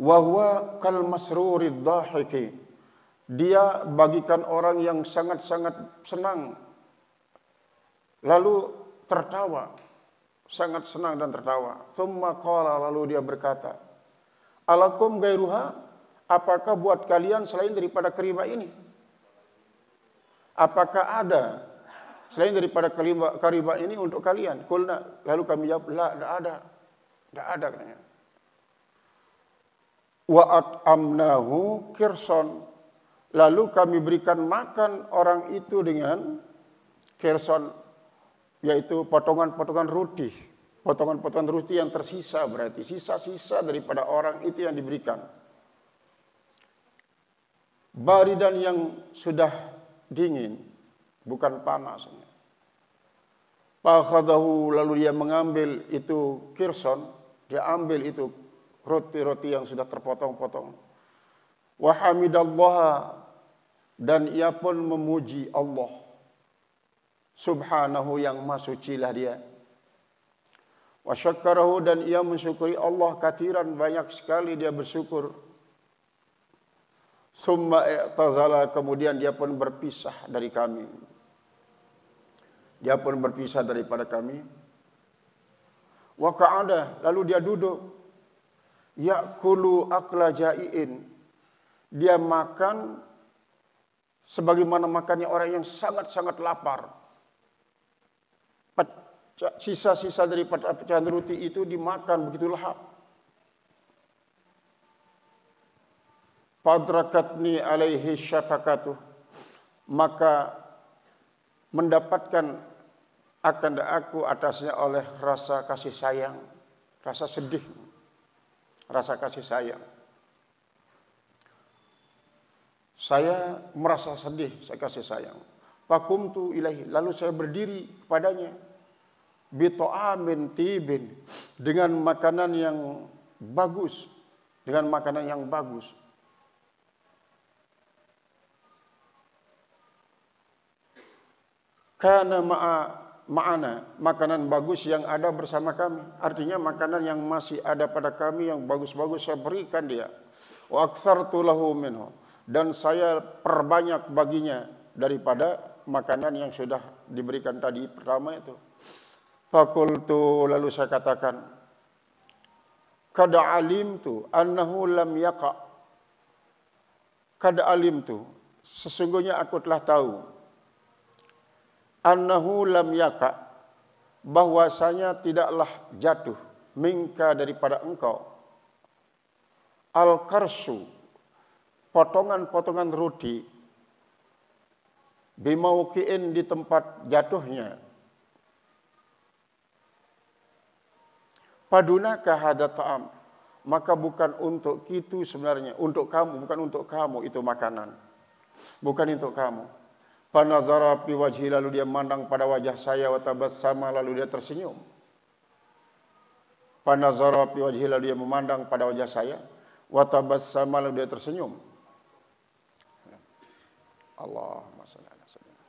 Wa huwa kal masrurid dhahiki. Dia bagikan orang yang sangat-sangat senang lalu tertawa, sangat senang dan tertawa. Tsumma qala, lalu dia berkata, alakum gairuha, apakah buat kalian selain daripada keriba ini? Apakah ada selain daripada kariba ini untuk kalian? Qulna, lalu kami jawab, la, tidak ada. Tidak ada katanya. Wa at'amnahu kirson, lalu kami berikan makan orang itu dengan kirson, yaitu potongan-potongan roti. Potongan-potongan roti yang tersisa, berarti sisa-sisa daripada orang itu yang diberikan. Baridan, yang sudah dingin, bukan panas. Fakhadahu, lalu dia mengambil itu kirson, dia ambil itu roti-roti yang sudah terpotong-potong. Wa hamidallah, dan ia pun memuji Allah subhanahu, yang maha sucilah dia. Wa syakkarahu, dan ia mensyukuri Allah katiran, banyak sekali dia bersyukur. Summa i'tazala, kemudian dia pun berpisah dari kami. Dia pun berpisah daripada kami. Wa qa'ada, lalu dia duduk. Ya'kulu akla ja'iin, dia makan sebagaimana makannya orang yang sangat-sangat lapar. Sisa-sisa daripada pecahan roti itu dimakan begitu lahap. Fadrakatni alaihi syafaqatuh, maka mendapatkan akan aku atasnya oleh rasa kasih sayang, rasa sedih, rasa kasih sayang. Saya merasa sedih, saya kasih sayang. Faqumtu ilaihi, lalu saya berdiri kepadanya. Bita'amin tibin, dengan makanan yang bagus, dengan makanan yang bagus. Kana ma'ana, makanan bagus yang ada bersama kami. Artinya makanan yang masih ada pada kami yang bagus-bagus saya berikan dia. Wa aktsartu lahu minhu, dan saya perbanyak baginya daripada makanan yang sudah diberikan tadi pertama itu. Fakultu, lalu saya katakan, kada alimtu annahu lam yaqa, kada alimtu, sesungguhnya aku telah tahu, annahu lam yaqa, bahwasanya tidaklah jatuh, minka, daripada engkau, al-karsu, potongan-potongan roti, bimauqi'in, di tempat jatuhnya, padunaka hadza ta'am, maka bukan untuk itu sebenarnya, untuk kamu, bukan untuk kamu itu makanan, bukan untuk kamu. Panazara fi wajhi, lalu dia memandang pada wajah saya, wa tabassama, lalu dia tersenyum. Panazara fi wajhi, lalu dia memandang pada wajah saya, wa tabassama, lalu dia tersenyum. Allahumma shalli ala sayyidina.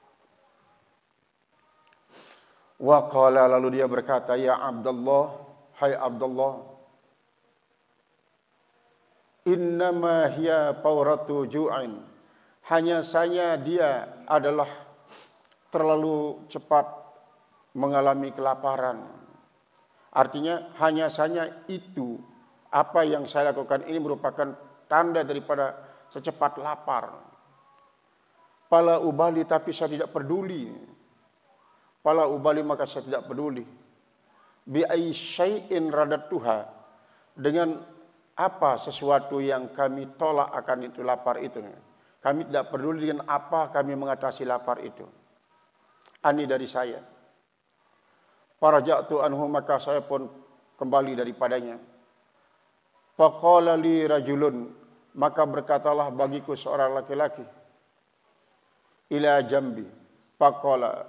Wa qala, lalu dia berkata, ya Abdullah, hai Abdullah, innama hiya pawratu ju'in, hanya saja dia adalah terlalu cepat mengalami kelaparan. Artinya hanya saja itu, apa yang saya lakukan ini merupakan tanda daripada secepat lapar. Pala ubali, tapi saya tidak peduli. Pala ubali, maka saya tidak peduli. Bi ai syai'in radattuha, dengan apa sesuatu yang kami tolak akan itu lapar itu. Kami tidak peduli dengan apa kami mengatasi lapar itu. Ani, dari saya. Faraja'tu anhu, maka saya pun kembali daripadanya. Faqala li rajulun, maka berkatalah bagiku seorang laki-laki. Ila jambi, faqala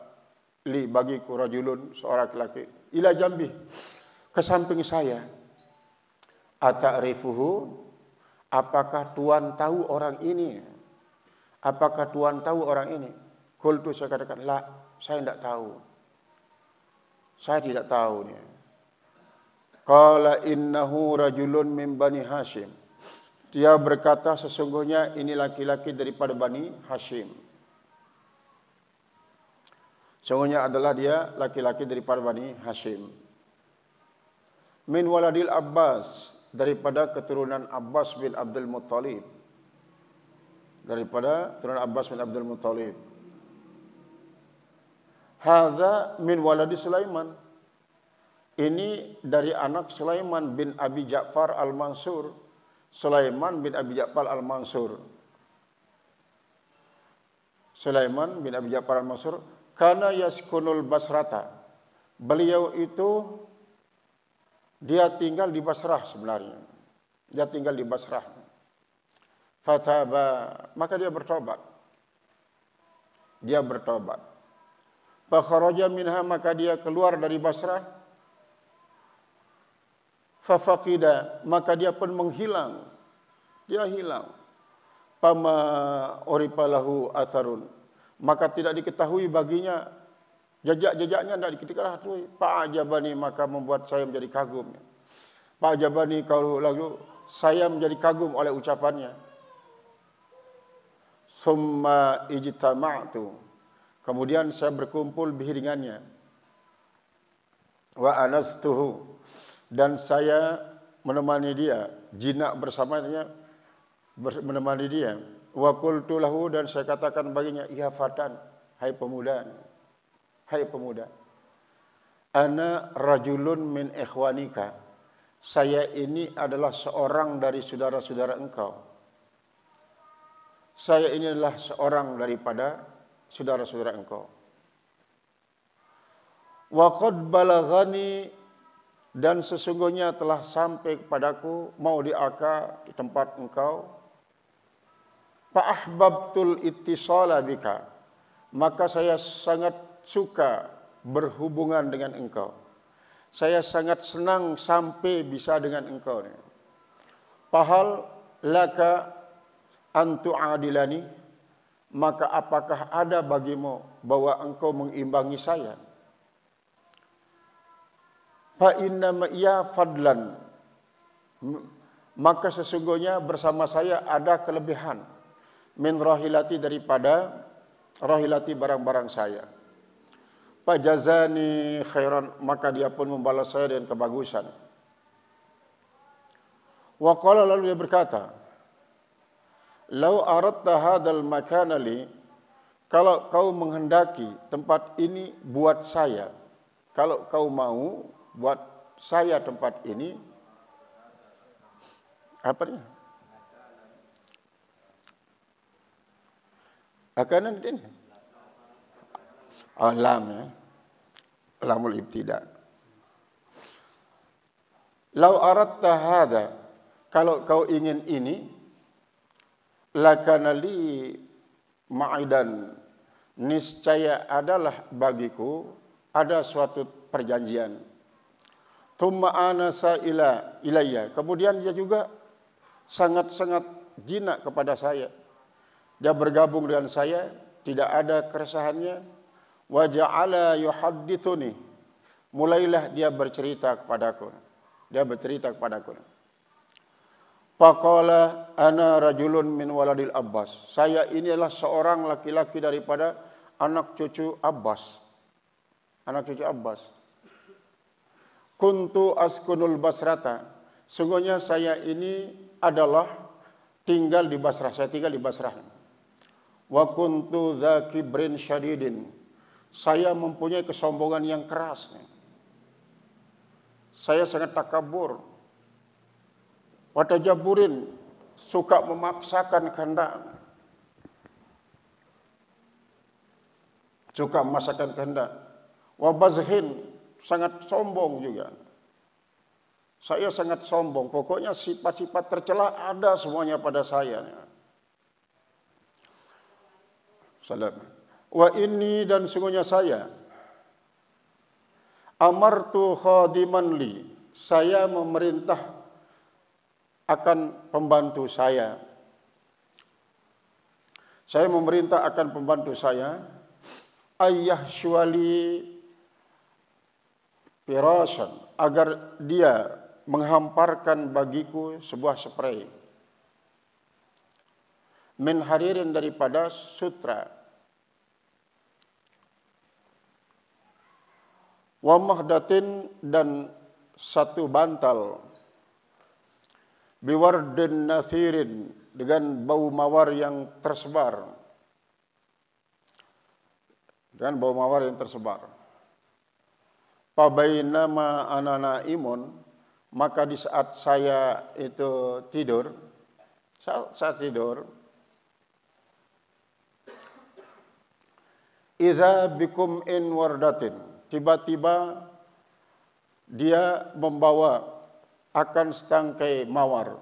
li, bagiku rajulun, seorang laki-laki. Ila jambi, ke samping saya. Ata'rifuhu, apakah tuan tahu orang ini? Apakah tuan tahu orang ini? Qultu, saya katakan, la, saya tidak tahu. Saya tidak tahu. Qala innahu rajulun min Bani Hashim. Dia berkata, sesungguhnya ini laki-laki daripada Bani Hashim. Sesungguhnya adalah dia laki-laki daripada Bani Hashim. Min waladil Abbas, daripada keturunan Abbas bin Abdul Muttalib. Daripada keturunan Abbas bin Abdul Muttalib. Hadza min waladi Sulaiman. Ini dari anak Sulaiman bin Abi Ja'far Al-Mansur. Sulaiman bin Abi Ja'far Al-Mansur. Sulaiman bin Abi Ja'far Al-Mansur kana yaskunul Basrata. Beliau itu dia tinggal di Basrah sebenarnya. Dia tinggal di Basrah. Fataba, maka dia bertobat. Dia bertobat. Fakharaja minha, maka dia keluar dari Basrah. Fafaqida, maka dia pun menghilang. Dia hilang. Pama oripalahu atharun, maka tidak diketahui baginya jejak-jejaknya, tidak diketahui. Fa'ajabani, maka membuat saya menjadi kagum. Fa'ajabani kalau lalu saya menjadi kagum oleh ucapannya. Summa ijtama'tu, kemudian saya berkumpul bihi dengannya. Wa anastuhu, dan saya menemani dia, jinak bersamanya, menemani dia. Wa qultu lahu, dan saya katakan baginya, ya fatan, hai pemuda, hai pemuda. Ana rajulun min ikhwanika, saya ini adalah seorang dari saudara-saudara engkau. Saya ini adalah seorang daripada saudara-saudara engkau. Wa qad balaghani, dan sesungguhnya telah sampai kepadaku, mau diaka di tempat engkau. Fa ahbabtul ittisala bika, maka saya sangat suka berhubungan dengan engkau. Saya sangat senang sampai bisa dengan engkau. Fahal laka antu'adilani, maka apakah ada bagimu bahwa engkau mengimbangi saya? Fa inna ma'iya fadlan, maka sesungguhnya bersama saya ada kelebihan. Min rahilati, daripada rahilati barang-barang saya. Fa jazani khairan, maka dia pun membalas saya dengan kebagusan. Wa qala, lalu dia berkata, lau aradta hadzal makana li, kalau kau menghendaki tempat ini buat saya, kalau kau mau buat saya tempat ini, apa dia? Akanan ini. Alam ya. Lamul ibtida. Lau aradta hadza, kalau kau ingin ini, lakana li ma'idan, niscaya adalah bagiku ada suatu perjanjian. Thumma anasa ilayya, kemudian dia juga sangat-sangat jinak kepada saya. Dia bergabung dengan saya, tidak ada keresahannya. Wa ja'ala yuhaddithuni, mulailah dia bercerita kepadaku. Dia bercerita kepadaku. Faqala ana rajulun min waladil Abbas, saya ini adalah seorang laki-laki daripada anak cucu Abbas. Anak cucu Abbas. Kuntu askunul Basrata, sungguhnya saya ini adalah tinggal di Basrah, saya tinggal di Basrah. Wa kuntu dza kibrin syadidin, saya mempunyai kesombongan yang keras. Saya sangat takabur. Wa tajaburin, suka memaksakan kehendak. Suka memaksakan kehendak. Wa bazhin, sangat sombong juga. Saya sangat sombong. Pokoknya sifat-sifat tercela ada semuanya pada saya. Salam. Wa inni, dan sungguhnya saya, amartu khadiman li, saya memerintah akan pembantu saya. Saya memerintah akan pembantu saya, ayah syuali firashan, agar dia menghamparkan bagiku sebuah spray. min haririn daripada sutra, wa mahdatin dan satu bantal, biwardin nathirin dengan bau mawar yang tersebar, Fabainama ana naimun, maka di saat saya itu tidur, saat tidur, idza bikum in wardatin, tiba-tiba dia membawa akan setangkai mawar.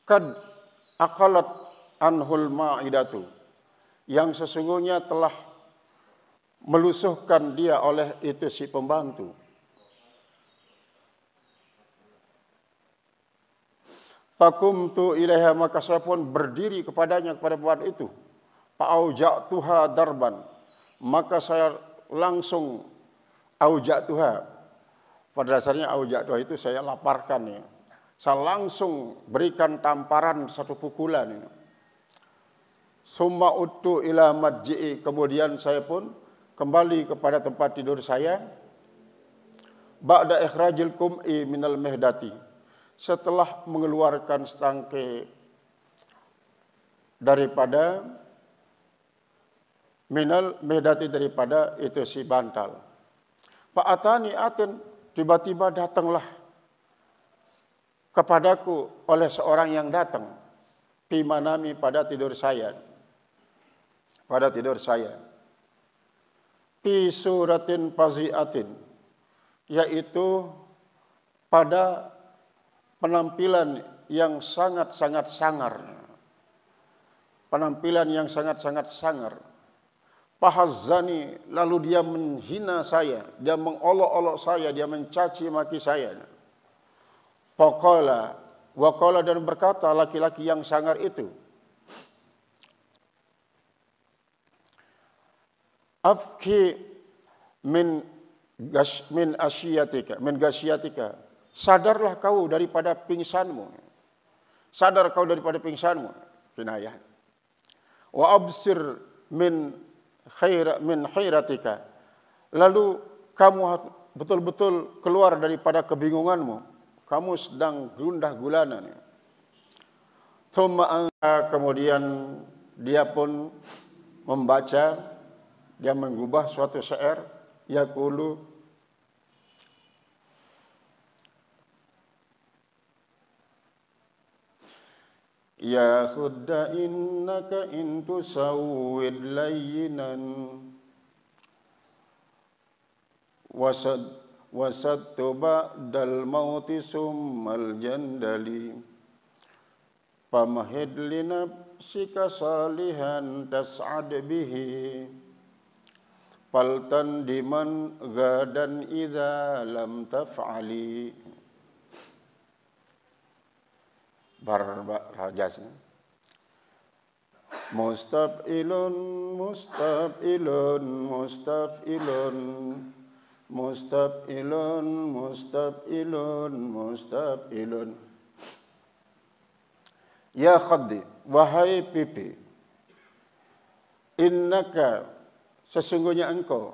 Kad aqalat anhul ma'idatu, yang sesungguhnya telah melusuhkan dia oleh itu si pembantu. Fakumtu ilaiha, maka saya pun berdiri kepadanya, kepada pembantu itu. Fa'auja'tuha darban, maka saya langsung auja'tuha. Pada dasarnya auja'tuha itu saya laparkan ya. Saya langsung berikan tamparan satu pukulan ini. Summa uttu ila madji'i, kemudian saya pun kembali kepada tempat tidur saya. Ba'da ikhrajil kum'i minal mihdati, setelah mengeluarkan setangkai daripada minal mihdati, daripada itu si bantal. Fa'atani atin, tiba-tiba datanglah kepadaku oleh seorang yang datang, fi manami, pada tidur saya. Fi suratin fazi'atin, yaitu pada penampilan yang sangat-sangat sangar. Fahazzani, lalu dia menghina saya, dia mengolok-olok saya, dia mencaci maki saya. Waqala, dan berkata laki-laki yang sangar itu, afki min gasyiatika, sadarlah kau daripada pingsanmu. Kinayah. Wa absir min khairatika, lalu kamu betul-betul keluar daripada kebingunganmu, kamu sedang gundah gulana. Kemudian dia pun membaca, dia mengubah suatu syair, yaqulu, ya khudda innaka in tusawwid layyinan wasadtu ba'dal mauti summal jandali, pamahid li nafsika salihan tas'ad bihi, faltan diman gadan idza lam taf'ali. Rajas. Mustaf'ilun mustaf'ilun mustaf'ilun mustaf'ilun mustaf'ilun mustaf'ilun. Ya khaddi, wahai pipi, innaka, sesungguhnya engkau,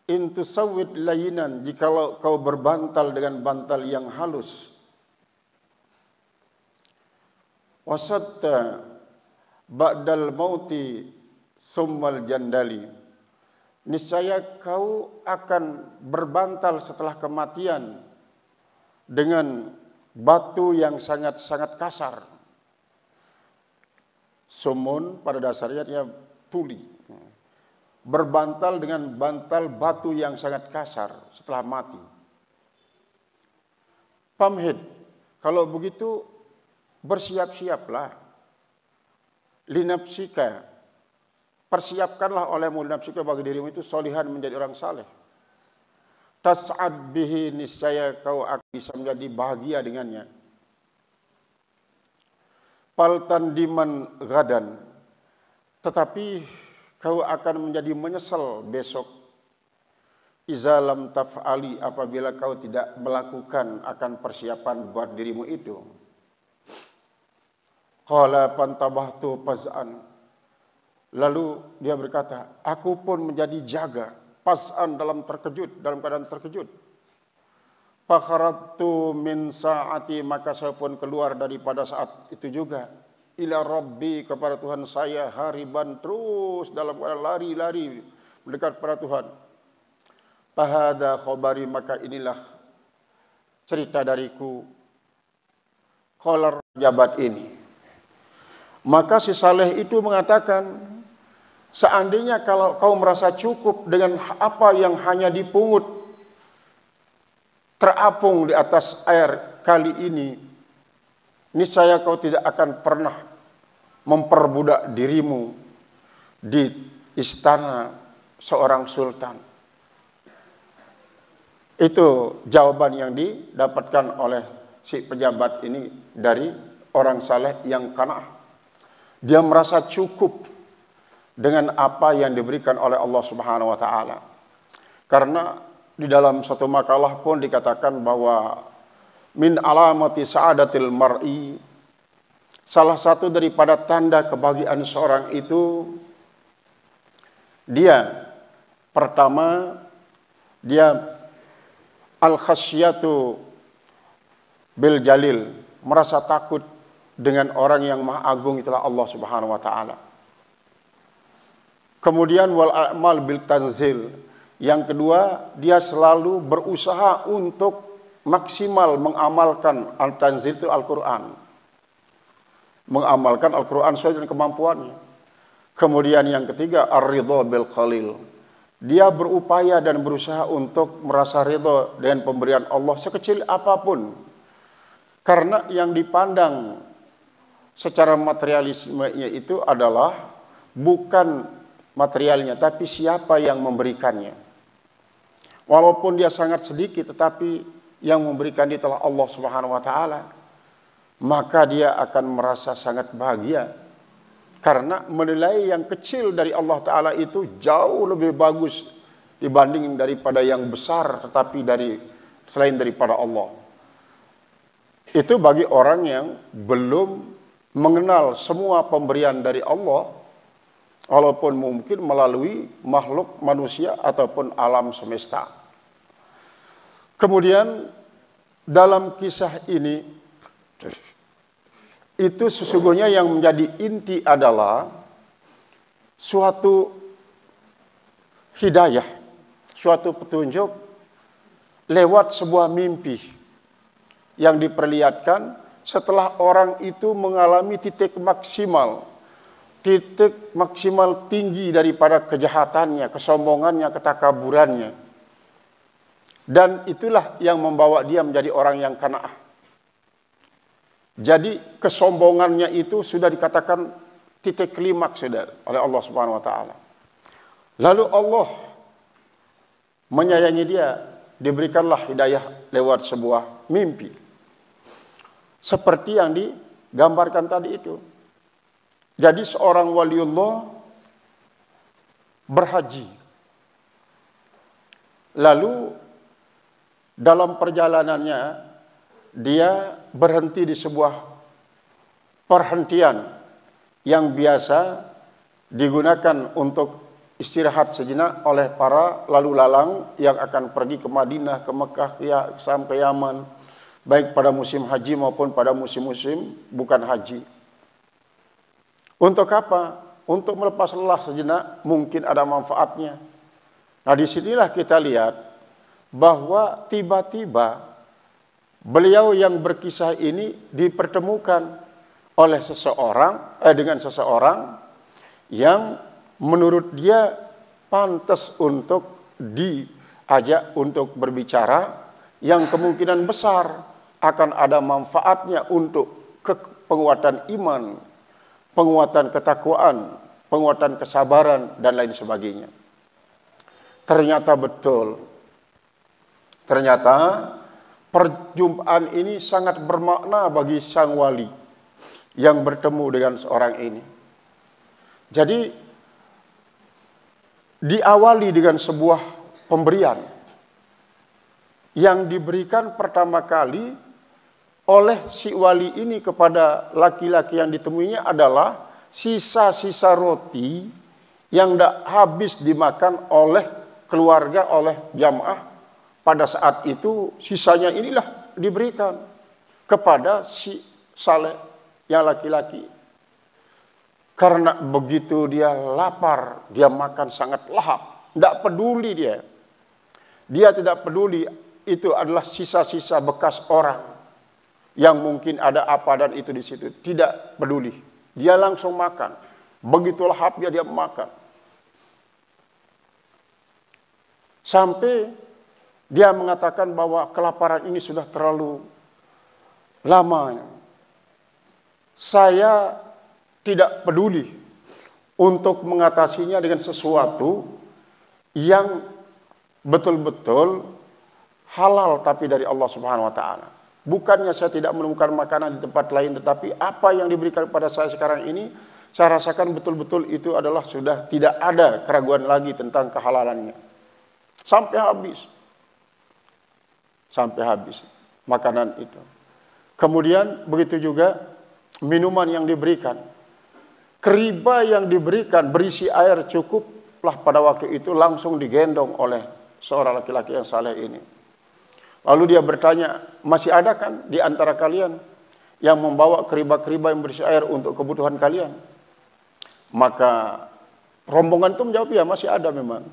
intusawwid layinan, jikalau kau berbantal dengan bantal yang halus, wasatta ba'dal mauti summal jandali, niscaya kau akan berbantal setelah kematian dengan batu yang sangat-sangat kasar. Sumun pada dasarnya dia tuli. Berbantal dengan bantal batu yang sangat kasar setelah mati. Pamhid, kalau begitu bersiap-siaplah. Linapsika, persiapkanlah olehmu, linapsika, bagi dirimu itu solihan, menjadi orang saleh. Tas'ad bihi, niscaya kau akan bisa menjadi bahagia dengannya. Faltan diman gadan, tetapi kau akan menjadi menyesal besok. iza lam taf'ali, apabila kau tidak melakukan akan persiapan buat dirimu itu. Qala pantabahtu faz'an. Lalu dia berkata, aku pun menjadi jaga, faz'an dalam keadaan terkejut. Fakharatu min sa'ati, maka saya pun keluar daripada saat itu juga. Ila Rabbi, kepada Tuhan saya, hariban, terus dalam keadaan lari-lari mendekat kepada Tuhan. Fahada khabari, maka inilah cerita dariku. Qala jabat ini. Maka si Saleh itu mengatakan, seandainya kalau kau merasa cukup dengan apa yang hanya dipungut terapung di atas air kali ini, niscaya kau tidak akan pernah memperbudak dirimu di istana seorang sultan. Itu jawaban yang didapatkan oleh si pejabat ini dari orang saleh yang qanaah. Dia merasa cukup dengan apa yang diberikan oleh Allah Subhanahu wa taala. Karena di dalam satu makalah pun dikatakan bahwa min alamati sa'adatil mar'i, salah satu daripada tanda kebahagiaan seorang itu, dia pertama, dia al-khasyatu bil jalil, merasa takut dengan orang yang maha agung, itulah Allah Subhanahu wa taala. Kemudian wal a'mal bil tanzil, yang kedua, dia selalu berusaha untuk maksimal mengamalkan al-tanzil itu Al-Quran. Mengamalkan Al-Quran sesuai dengan kemampuannya. Kemudian yang ketiga, ar-ridha bil khalil. Dia berupaya dan berusaha untuk merasa ridha dengan pemberian Allah sekecil apapun. Karena yang dipandang secara materialismenya itu adalah bukan materialnya, tapi siapa yang memberikannya. Walaupun dia sangat sedikit, tetapi yang memberikan dia adalah Allah Subhanahu wa taala, maka dia akan merasa sangat bahagia. Karena menilai yang kecil dari Allah taala itu jauh lebih bagus dibanding daripada yang besar tetapi selain daripada Allah. Itu bagi orang yang belum mengenal semua pemberian dari Allah, walaupun mungkin melalui makhluk manusia ataupun alam semesta. Kemudian dalam kisah ini, itu sesungguhnya yang menjadi inti adalah suatu hidayah, suatu petunjuk lewat sebuah mimpi yang diperlihatkan setelah orang itu mengalami titik maksimal tinggi daripada kejahatannya, kesombongannya, ketakaburannya. Dan itulah yang membawa dia menjadi orang yang qanaah. Jadi kesombongannya itu sudah dikatakan titik klimaks sudah oleh Allah Subhanahu wa taala. Lalu Allah menyayangi dia, diberikanlah hidayah lewat sebuah mimpi. Seperti yang digambarkan tadi itu. Jadi seorang waliullah berhaji. Lalu dalam perjalanannya dia berhenti di sebuah perhentian yang biasa digunakan untuk istirahat sejenak oleh para lalu lalang yang akan pergi ke Madinah, ke Mekah, sampai Yaman, baik pada musim haji maupun pada musim-musim bukan haji. Untuk apa? Untuk melepas lelah sejenak, mungkin ada manfaatnya. Nah, disinilah kita lihat bahwa tiba-tiba beliau yang berkisah ini dipertemukan oleh dengan seseorang yang menurut dia pantas untuk diajak untuk berbicara, yang kemungkinan besar akan ada manfaatnya untuk penguatan iman, penguatan ketakwaan, penguatan kesabaran, dan lain sebagainya. Ternyata betul. Ternyata perjumpaan ini sangat bermakna bagi sang wali yang bertemu dengan seorang ini. Jadi diawali dengan sebuah pemberian yang diberikan pertama kali oleh si wali ini kepada laki-laki yang ditemuinya adalah sisa-sisa roti yang tidak habis dimakan oleh keluarga, oleh jamaah. Pada saat itu sisanya inilah diberikan kepada si Saleh yang laki-laki. Karena begitu dia lapar, dia makan sangat lahap. Tidak peduli dia. Dia tidak peduli itu adalah sisa-sisa bekas orang yang mungkin ada apa dan itu di situ. Tidak peduli. Dia langsung makan. Begitu lahap dia makan. Sampai dia mengatakan bahwa kelaparan ini sudah terlalu lama. Saya tidak peduli untuk mengatasinya dengan sesuatu yang betul-betul halal tapi dari Allah Subhanahu wa taala. Bukannya saya tidak menemukan makanan di tempat lain, tetapi apa yang diberikan kepada saya sekarang ini, saya rasakan betul-betul itu adalah sudah tidak ada keraguan lagi tentang kehalalannya. Sampai habis. Sampai habis makanan itu. Kemudian begitu juga minuman yang diberikan. Keriba yang diberikan berisi air cukuplah pada waktu itu langsung digendong oleh seorang laki-laki yang saleh ini. Lalu dia bertanya, masih ada kan di antara kalian yang membawa keriba-keriba yang berisi air untuk kebutuhan kalian? Maka rombongan itu menjawab, ya masih ada memang.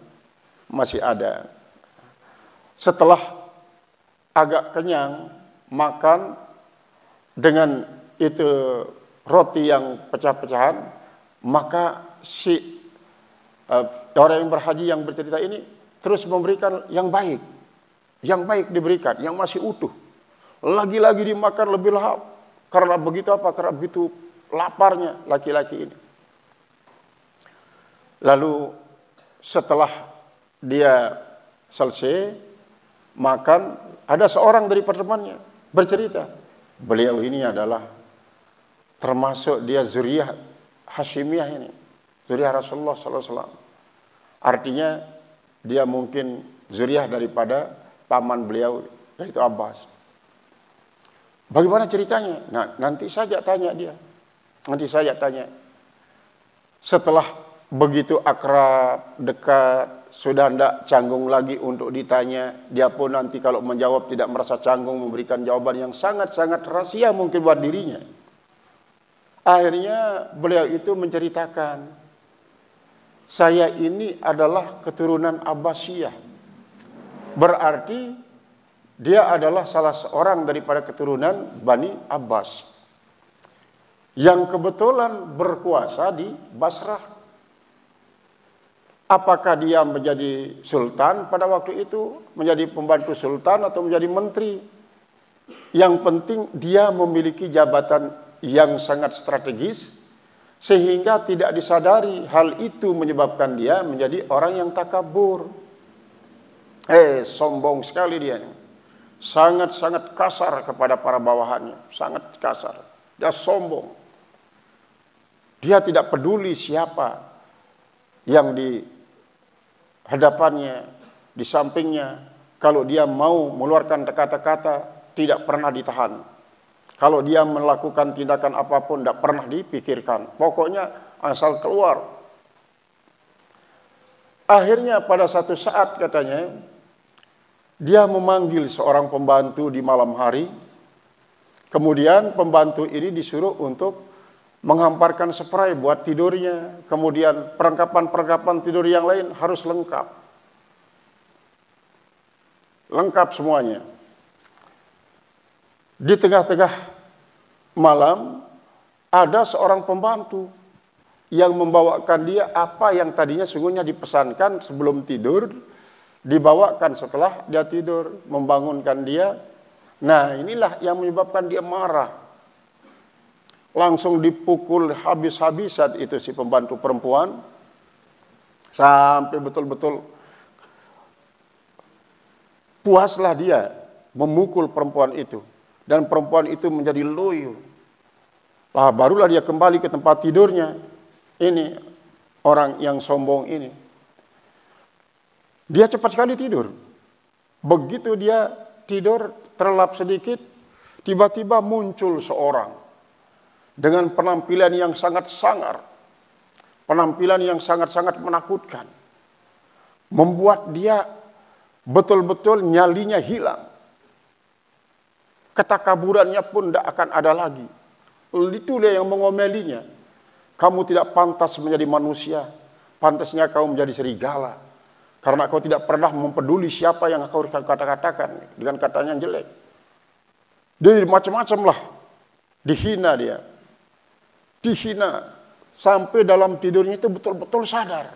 Masih ada. Setelah agak kenyang, makan dengan itu roti yang pecah-pecahan, maka si orang yang berhaji yang bercerita ini terus memberikan yang baik. Yang baik diberikan, yang masih utuh. Lagi-lagi dimakan lebih lahap. Karena begitu apa? Karena begitu laparnya laki-laki ini. Lalu setelah dia selesai makan, ada seorang dari temannya bercerita. Beliau ini adalah termasuk dia zuriyah Hashimiyah ini. Zuriyah Rasulullah SAW. Artinya dia mungkin zuriyah daripada paman beliau, yaitu Abbas. Bagaimana ceritanya? Nah, nanti saja tanya dia. Nanti saja tanya. Setelah begitu akrab, dekat, sudah tidak canggung lagi untuk ditanya. Dia pun nanti kalau menjawab tidak merasa canggung, memberikan jawaban yang sangat-sangat rahasia mungkin buat dirinya. Akhirnya beliau itu menceritakan, saya ini adalah keturunan Abbasiyah. Berarti dia adalah salah seorang daripada keturunan Bani Abbas yang kebetulan berkuasa di Basrah. Apakah dia menjadi sultan pada waktu itu, menjadi pembantu sultan atau menjadi menteri? Yang penting dia memiliki jabatan yang sangat strategis sehingga tidak disadari hal itu menyebabkan dia menjadi orang yang takabur. Sombong sekali dia. Sangat-sangat kasar kepada para bawahannya. Sangat kasar. Dia sombong. Dia tidak peduli siapa yang di hadapannya, di sampingnya. Kalau dia mau mengeluarkan kata-kata, tidak pernah ditahan. Kalau dia melakukan tindakan apapun, tidak pernah dipikirkan. Pokoknya asal keluar. Akhirnya pada satu saat katanya, dia memanggil seorang pembantu di malam hari. Kemudian pembantu ini disuruh untuk menghamparkan spray buat tidurnya. Kemudian perlengkapan-perlengkapan tidur yang lain harus lengkap. Lengkap semuanya. Di tengah-tengah malam ada seorang pembantu yang membawakan dia apa yang tadinya sungguhnya dipesankan sebelum tidur, dibawakan setelah dia tidur, membangunkan dia. Nah, inilah yang menyebabkan dia marah. Langsung dipukul habis-habisan itu si pembantu perempuan. Sampai betul-betul puaslah dia memukul perempuan itu. Dan perempuan itu menjadi loyo. Lah, barulah dia kembali ke tempat tidurnya. Ini orang yang sombong ini. Dia cepat sekali tidur. Begitu dia tidur, terlelap sedikit, tiba-tiba muncul seorang dengan penampilan yang sangat sangar, penampilan yang sangat-sangat menakutkan, membuat dia betul-betul nyalinya hilang. Ketakaburannya pun tidak akan ada lagi. Itulah yang mengomelinya. Kamu tidak pantas menjadi manusia, pantasnya kau menjadi serigala. Karena kau tidak pernah mempeduli siapa yang kau kata-katakan dengan katanya yang jelek. Dia macam-macam lah. Dihina dia. Dihina. Sampai dalam tidurnya itu betul-betul sadar.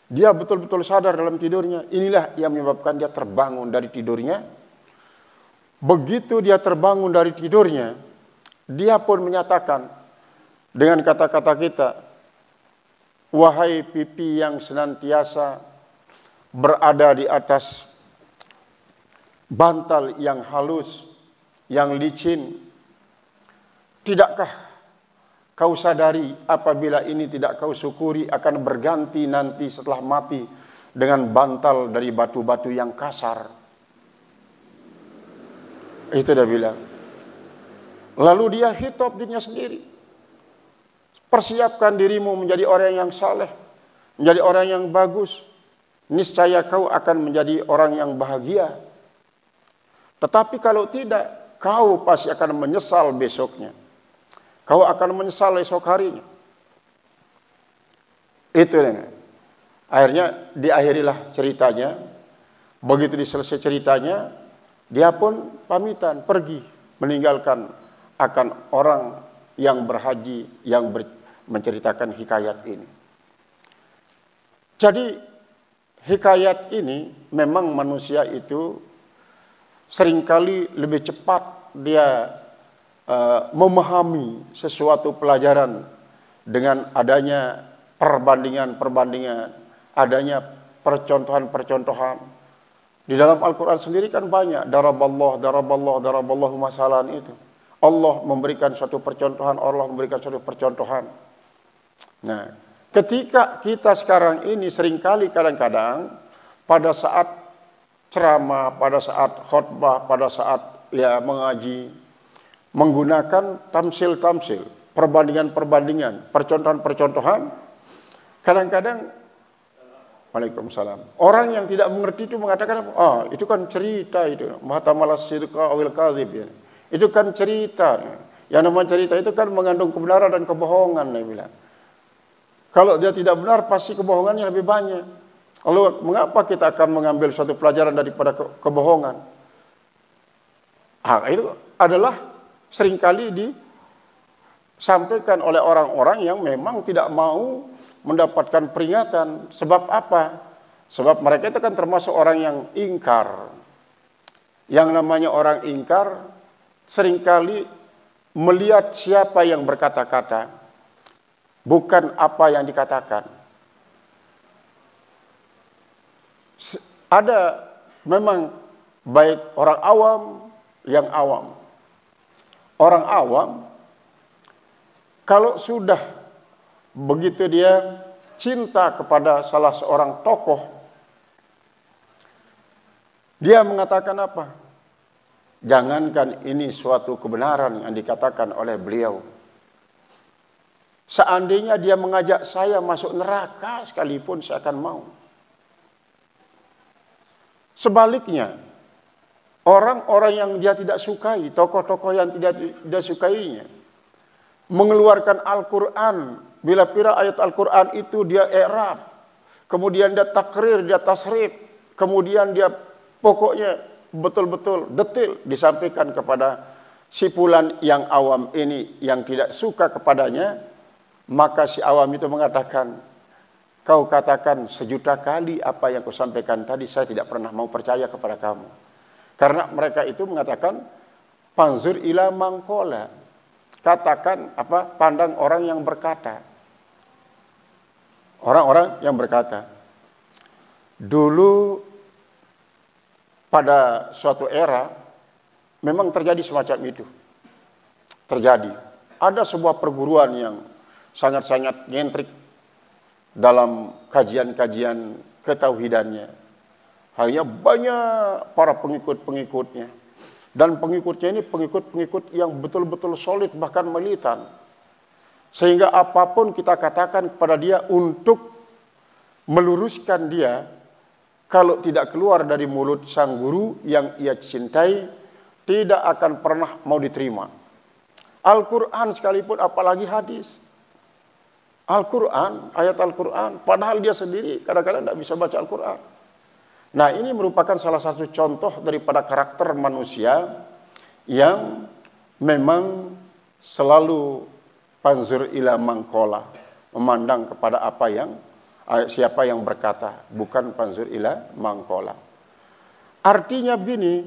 Dia betul-betul sadar dalam tidurnya. Inilah yang menyebabkan dia terbangun dari tidurnya. Begitu dia terbangun dari tidurnya, dia pun menyatakan dengan kata-kata kita, wahai pipi yang senantiasa berada di atas bantal yang halus, yang licin, tidakkah kau sadari apabila ini tidak kau syukuri akan berganti nanti setelah mati dengan bantal dari batu-batu yang kasar. Itu dia bilang. Lalu dia hitop dirinya sendiri. Persiapkan dirimu menjadi orang yang saleh, menjadi orang yang bagus. Niscaya kau akan menjadi orang yang bahagia. Tetapi kalau tidak, kau pasti akan menyesal besoknya. Kau akan menyesal esok harinya. Itu dia. Akhirnya diakhirilah ceritanya. Begitu diselesai ceritanya, dia pun pamitan, pergi, meninggalkan akan orang yang berhaji, yang menceritakan hikayat ini. Jadi, hikayat ini memang manusia itu seringkali lebih cepat dia memahami sesuatu pelajaran dengan adanya perbandingan-perbandingan, adanya percontohan-percontohan. Di dalam Al-Quran sendiri kan banyak daraballahu masalan itu. Allah memberikan suatu percontohan, Allah memberikan suatu percontohan. Nah, ketika kita sekarang ini seringkali kadang-kadang pada saat ceramah, pada saat khutbah, pada saat mengaji, menggunakan tamsil-tamsil, perbandingan-perbandingan, percontohan-percontohan, kadang-kadang Waalaikumsalam. Orang yang tidak mengerti itu mengatakan, itu kan cerita itu. Mahatamalas sidqa awil kadhib. Ya. Itu kan cerita. Yang namanya cerita itu kan mengandung kebenaran dan kebohongan. Dia bilang. Kalau dia tidak benar, pasti kebohongannya lebih banyak. Lalu mengapa kita akan mengambil suatu pelajaran daripada kebohongan? Itu adalah seringkali disampaikan oleh orang-orang yang memang tidak mau mendapatkan peringatan. Sebab apa? Sebab mereka itu kan termasuk orang yang ingkar. Yang namanya orang ingkar seringkali melihat siapa yang berkata-kata, bukan apa yang dikatakan. Ada memang baik orang awam yang awam. Orang awam kalau sudah begitu dia cinta kepada salah seorang tokoh, dia mengatakan apa? Jangankan ini suatu kebenaran yang dikatakan oleh beliau. Seandainya dia mengajak saya masuk neraka sekalipun saya akan mau. Sebaliknya, orang-orang yang dia tidak sukai, tokoh-tokoh yang tidak sukainya, mengeluarkan Al-Quran. Bila pira ayat Al-Quran itu dia i'rab, kemudian dia takrir, dia tasrif, kemudian dia pokoknya betul-betul detail disampaikan kepada si fulan yang awam ini yang tidak suka kepadanya, maka si awam itu mengatakan, kau katakan 1.000.000 kali apa yang kau sampaikan tadi, saya tidak pernah mau percaya kepada kamu. Karena mereka itu mengatakan, panzur ila mangkola, katakan pandang orang yang berkata. Orang-orang yang berkata. Dulu pada suatu era memang terjadi semacam itu. Terjadi. Ada sebuah perguruan yang sangat-sangat nyentrik dalam kajian-kajian ketauhidannya. Hanya banyak para pengikut-pengikutnya. Dan pengikutnya ini pengikut-pengikut yang betul-betul solid, bahkan militan. Sehingga apapun kita katakan kepada dia untuk meluruskan dia, kalau tidak keluar dari mulut sang guru yang ia cintai, tidak akan pernah mau diterima. Al-Quran sekalipun, apalagi hadis. Al-Quran, ayat Al-Quran, padahal dia sendiri kadang-kadang tidak bisa baca Al-Quran. Nah, ini merupakan salah satu contoh daripada karakter manusia yang memang selalu panzur ila mangkola, memandang kepada apa yang siapa yang berkata, bukan panzur ila mangkola. Artinya begini,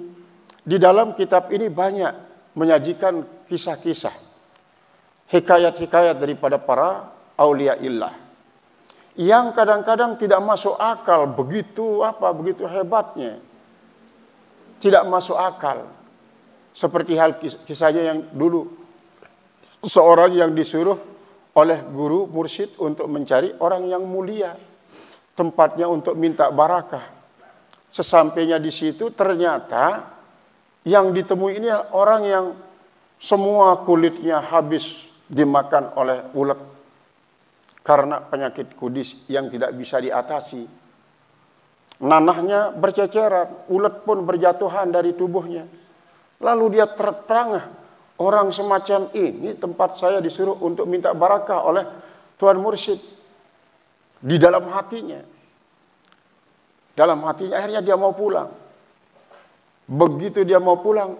di dalam kitab ini banyak menyajikan kisah-kisah, hikayat-hikayat daripada para aulia illah yang kadang-kadang tidak masuk akal, begitu hebatnya. Tidak masuk akal. Seperti hal kisahnya yang dulu seorang yang disuruh oleh guru mursyid untuk mencari orang yang mulia, tempatnya untuk minta barakah. Sesampainya di situ ternyata yang ditemui ini orang yang semua kulitnya habis dimakan oleh ulet karena penyakit kudis yang tidak bisa diatasi. Nanahnya berceceran, ulet pun berjatuhan dari tubuhnya. Lalu dia terperangah, orang semacam ini tempat saya disuruh untuk minta barakah oleh Tuan Mursyid. Di dalam hatinya akhirnya dia mau pulang. Begitu dia mau pulang,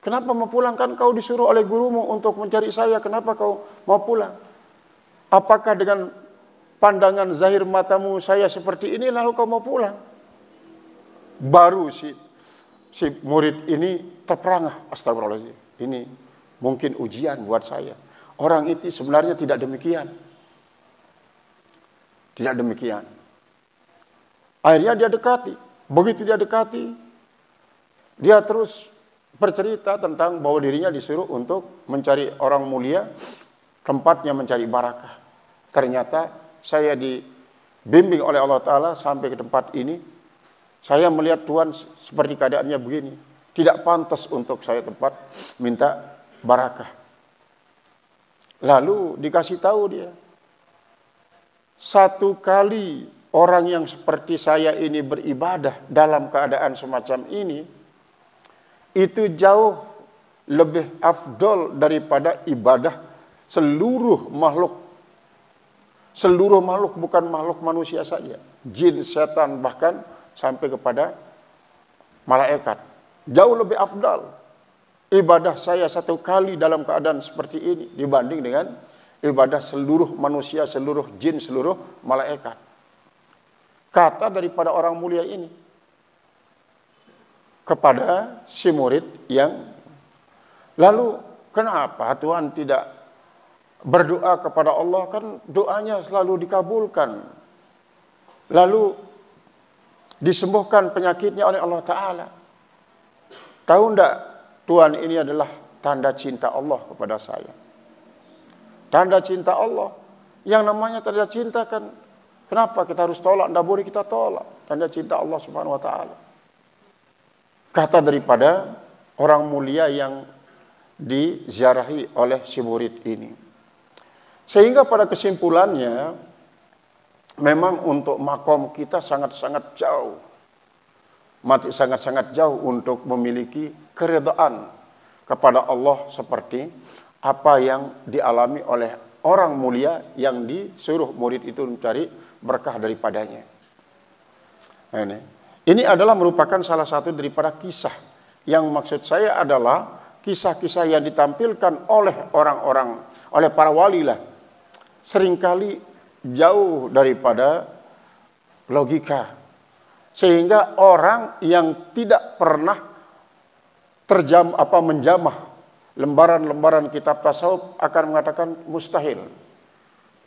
kenapa mau pulang? Kan kau disuruh oleh gurumu untuk mencari saya, kenapa kau mau pulang? Apakah dengan pandangan zahir matamu saya seperti ini lalu kau mau pulang? Baru si murid ini terperangah, astagfirullahaladzim. Ini mungkin ujian buat saya. Orang itu sebenarnya tidak demikian. Tidak demikian. Akhirnya dia dekati. Begitu dia dekati, dia terus bercerita tentang bahwa dirinya disuruh untuk mencari orang mulia, tempatnya mencari barakah. Ternyata saya dibimbing oleh Allah Ta'ala sampai ke tempat ini. Saya melihat Tuhan seperti keadaannya begini. Tidak pantas untuk saya tempat minta barakah. Lalu dikasih tahu dia. Satu kali orang yang seperti saya ini beribadah dalam keadaan semacam ini, itu jauh lebih afdol daripada ibadah seluruh makhluk. Seluruh makhluk, bukan makhluk manusia saja. Jin, setan, bahkan sampai kepada malaikat. Jauh lebih afdal ibadah saya satu kali dalam keadaan seperti ini dibanding dengan ibadah seluruh manusia, seluruh jin, seluruh malaikat. Kata daripada orang mulia ini kepada si murid yang lalu, kenapa Tuhan tidak berdoa kepada Allah? Kan doanya selalu dikabulkan. Lalu disembuhkan penyakitnya oleh Allah Ta'ala. Tahu enggak, Tuhan ini adalah tanda cinta Allah kepada saya. Tanda cinta Allah. Yang namanya tanda cinta kan, kenapa kita harus tolak? Tidak boleh kita tolak. Tanda cinta Allah Subhanahu Wa Ta'ala. Kata daripada orang mulia yang diziarahi oleh si murid ini. Sehingga pada kesimpulannya, memang untuk makom kita sangat-sangat jauh. Sangat-sangat jauh untuk memiliki keredaan kepada Allah seperti apa yang dialami oleh orang mulia yang disuruh murid itu mencari berkah daripadanya. Nah, ini adalah merupakan salah satu daripada kisah. Yang maksud saya adalah kisah-kisah yang ditampilkan oleh orang-orang, oleh para wali lah. Seringkali jauh daripada logika. Sehingga orang yang tidak pernah menjamah lembaran-lembaran kitab tasawuf akan mengatakan mustahil.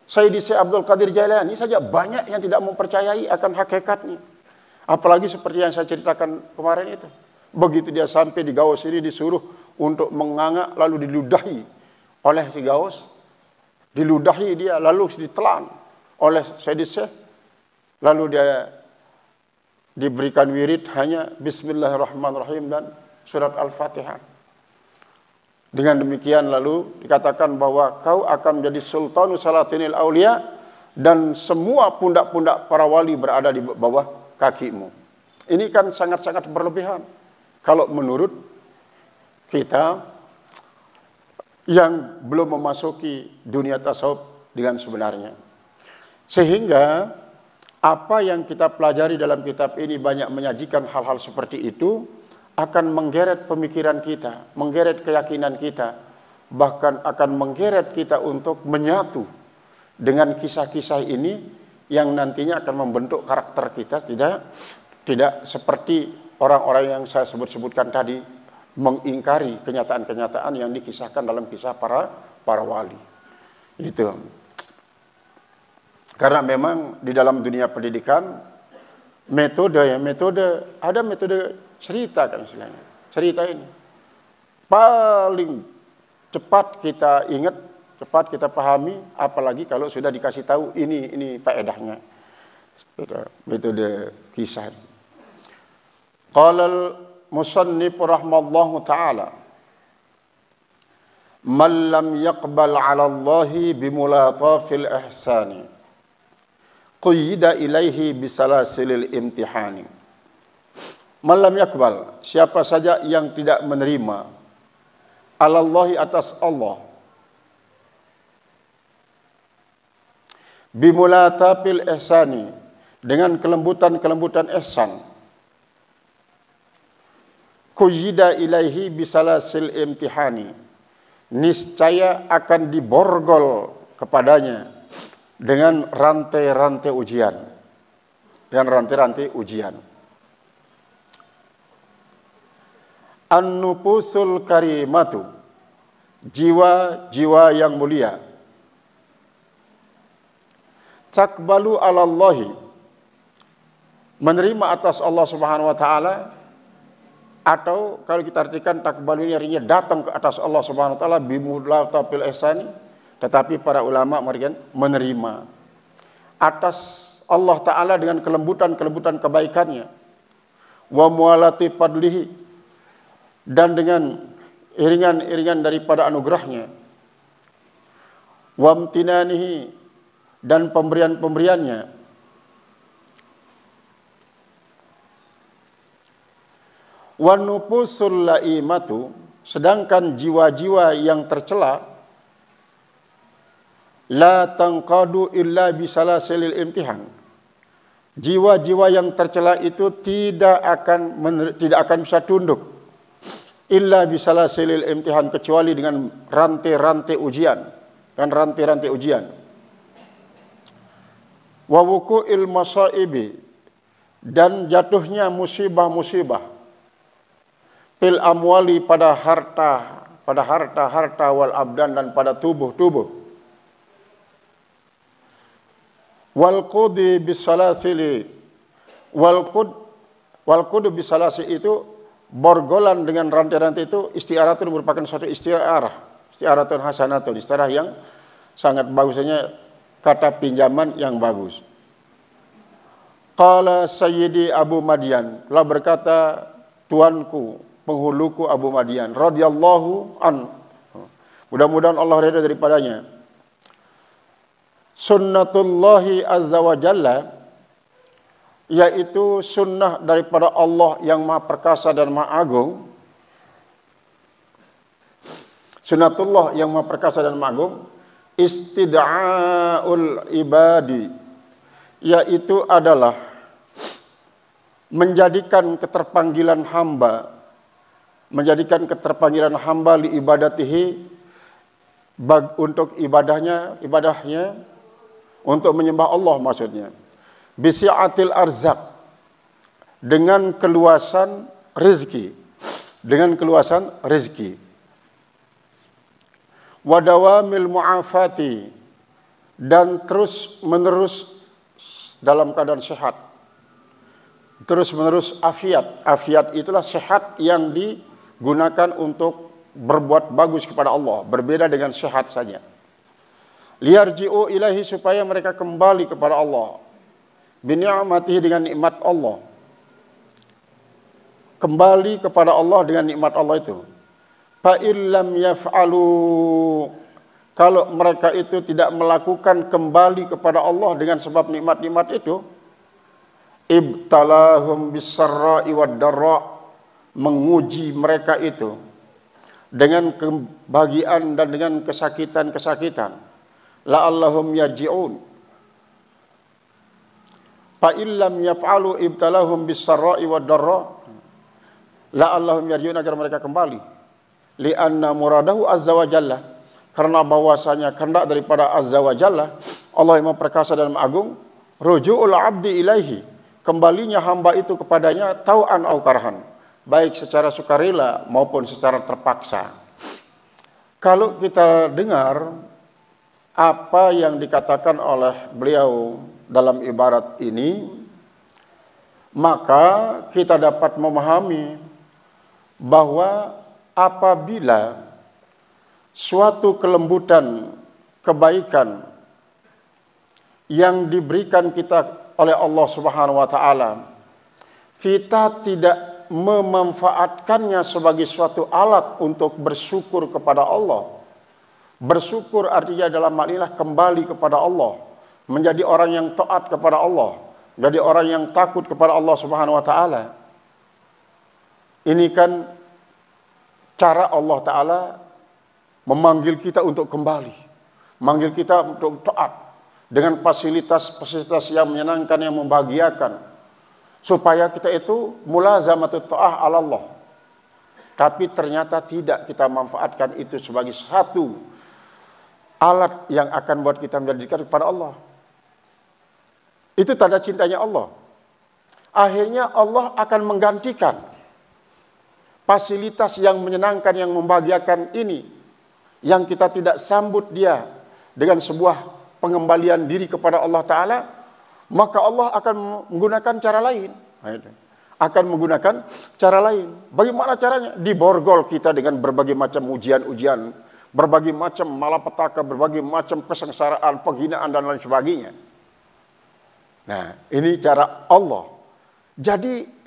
Sayyidi Syekh Abdul Qadir Jailani saja banyak yang tidak mempercayai akan hakikatnya. Apalagi seperti yang saya ceritakan kemarin itu. Begitu dia sampai di Gaus ini disuruh untuk menganga lalu diludahi oleh si Gaus. Diludahi dia lalu ditelan oleh Sayyidi Syekh. Lalu dia diberikan wirid hanya Bismillahirrahmanirrahim dan surat Al-Fatihah. Dengan demikian lalu dikatakan bahwa kau akan menjadi sultanu salatinil aulia dan semua pundak-pundak para wali berada di bawah kakimu. Ini kan sangat-sangat berlebihan kalau menurut kita yang belum memasuki dunia tasawuf dengan sebenarnya. Sehingga apa yang kita pelajari dalam kitab ini banyak menyajikan hal-hal seperti itu akan menggeret pemikiran kita, menggeret keyakinan kita, bahkan akan menggeret kita untuk menyatu dengan kisah-kisah ini yang nantinya akan membentuk karakter kita, tidak seperti orang-orang yang saya sebutkan tadi mengingkari kenyataan-kenyataan yang dikisahkan dalam kisah para wali. Itu. Karena memang di dalam dunia pendidikan ada metode cerita kan istilahnya. Cerita ini paling cepat kita ingat, cepat kita pahami, apalagi kalau sudah dikasih tahu ini faedahnya. Metode kisah. Qala al-musannif rahimallahu taala, man lam yaqbal 'ala Allahi bimulatafil ihsani quyida ilaihi bisalasilil imtihani. Malam yakbal, siapa saja yang tidak menerima alallahi atas Allah bimulatabil ihsani dengan kelembutan-kelembutan ihsan, quyida ilaihi bisalasil imtihani, niscaya akan diborgol kepadanya dengan rantai-rantai ujian. Dengan rantai-rantai ujian. An-nufusul karimatu, jiwa-jiwa yang mulia. Takbalu alallahi, menerima atas Allah Subhanahu wa taala, atau kalau kita artikan takbalu ini artinya datang ke atas Allah Subhanahu wa taala bimulatabil ihsani, tetapi para ulama menerima atas Allah taala dengan kelembutan-kelembutan kebaikannya, wa mualati fadlihi, dan dengan iringan-iringan daripada anugerahnya, wa amtinanihi, dan pemberian-pemberiannya, wa nufusul laimatu, sedangkan jiwa-jiwa yang tercela, la tanqadu illa bisalasilil imtihan, jiwa-jiwa yang tercela itu tidak akan bisa tunduk illa bisalasilil imtihan, kecuali dengan rantai-rantai ujian dan rantai-rantai ujian. Wa wuqu'il masaibi, dan jatuhnya musibah-musibah, fil amwali, pada harta wal abdan, dan pada tubuh-tubuh. Wal qudi bisalasili, wal qud bisalasi, itu borgolan dengan rantai-rantai itu istiaratun, merupakan suatu istiaratun hasanatun, istiarah yang sangat bagusnya, kata pinjaman yang bagus. Qala sayyidi Abu Madian, telah berkata tuanku, penghuluku Abu Madian radhiyallahu an, mudah-mudahan Allah ridha daripadanya, sunnatullahi azza wa jalla, yaitu sunnah daripada Allah yang maha perkasa dan maha agung. Sunnatullah yang maha perkasa dan maha agung, istid'aul ibadi, yaitu adalah menjadikan keterpanggilan hamba, li ibadatihi, untuk ibadahnya, untuk menyembah Allah maksudnya. Bisi'atil arzak, dengan keluasan rezeki, wadawamil mu'afati, dan terus menerus dalam keadaan sehat, terus menerus afiat itulah sehat yang digunakan untuk berbuat bagus kepada Allah, berbeda dengan sehat saja. Liyarji'u ilahi, supaya mereka kembali kepada Allah, bini'amatihi, dengan nikmat Allah, kembali kepada Allah dengan nikmat Allah itu. Fa illam yaf'alu, kalau mereka itu tidak melakukan kembali kepada Allah dengan sebab nikmat-nikmat itu, ibtalahum bis-sarra'i wad-dharra, menguji mereka itu dengan kebahagiaan dan dengan kesakitan-kesakitan. La'allahum yarji'un. Fa illam yaf'alu ibtalahum bis-sarra'i wad-dharra la'allahum yarji'un, agar mereka kembali. Li'anna muradahu azza wa jalla, karena bahwasanya kehendak daripada azza wa jalla, Allah yang perkasa dan agung, ruju'ul abdi ilaihi, kembalinya hamba itu kepadanya, tau'an au karhan, baik secara sukarela maupun secara terpaksa. Kalau kita dengar apa yang dikatakan oleh beliau dalam ibarat ini, maka kita dapat memahami bahwa apabila suatu kelembutan, kebaikan yang diberikan kita oleh Allah Subhanahu wa taala, kita tidak memanfaatkannya sebagai suatu alat untuk bersyukur kepada Allah. Bersyukur artinya dalam hal inilah kembali kepada Allah, menjadi orang yang taat kepada Allah, menjadi orang yang takut kepada Allah Subhanahu wa taala. Ini kan cara Allah Ta'ala memanggil kita untuk kembali, memanggil kita untuk taat dengan fasilitas-fasilitas yang menyenangkan, yang membahagiakan, supaya kita itu mulazamatut ta'ah ala Allah. Tapi ternyata tidak kita manfaatkan itu sebagai satu alat yang akan buat kita menjadi dekat kepada Allah. Itu tanda cintanya Allah. Akhirnya Allah akan menggantikan fasilitas yang menyenangkan, yang membahagiakan ini, yang kita tidak sambut dia dengan sebuah pengembalian diri kepada Allah Ta'ala, maka Allah akan menggunakan cara lain. Akan menggunakan cara lain. Bagaimana caranya? Diborgol kita dengan berbagai macam ujian-ujian, berbagai macam malapetaka, berbagai macam kesengsaraan, penghinaan, dan lain sebagainya. Nah, ini cara Allah. Jadi,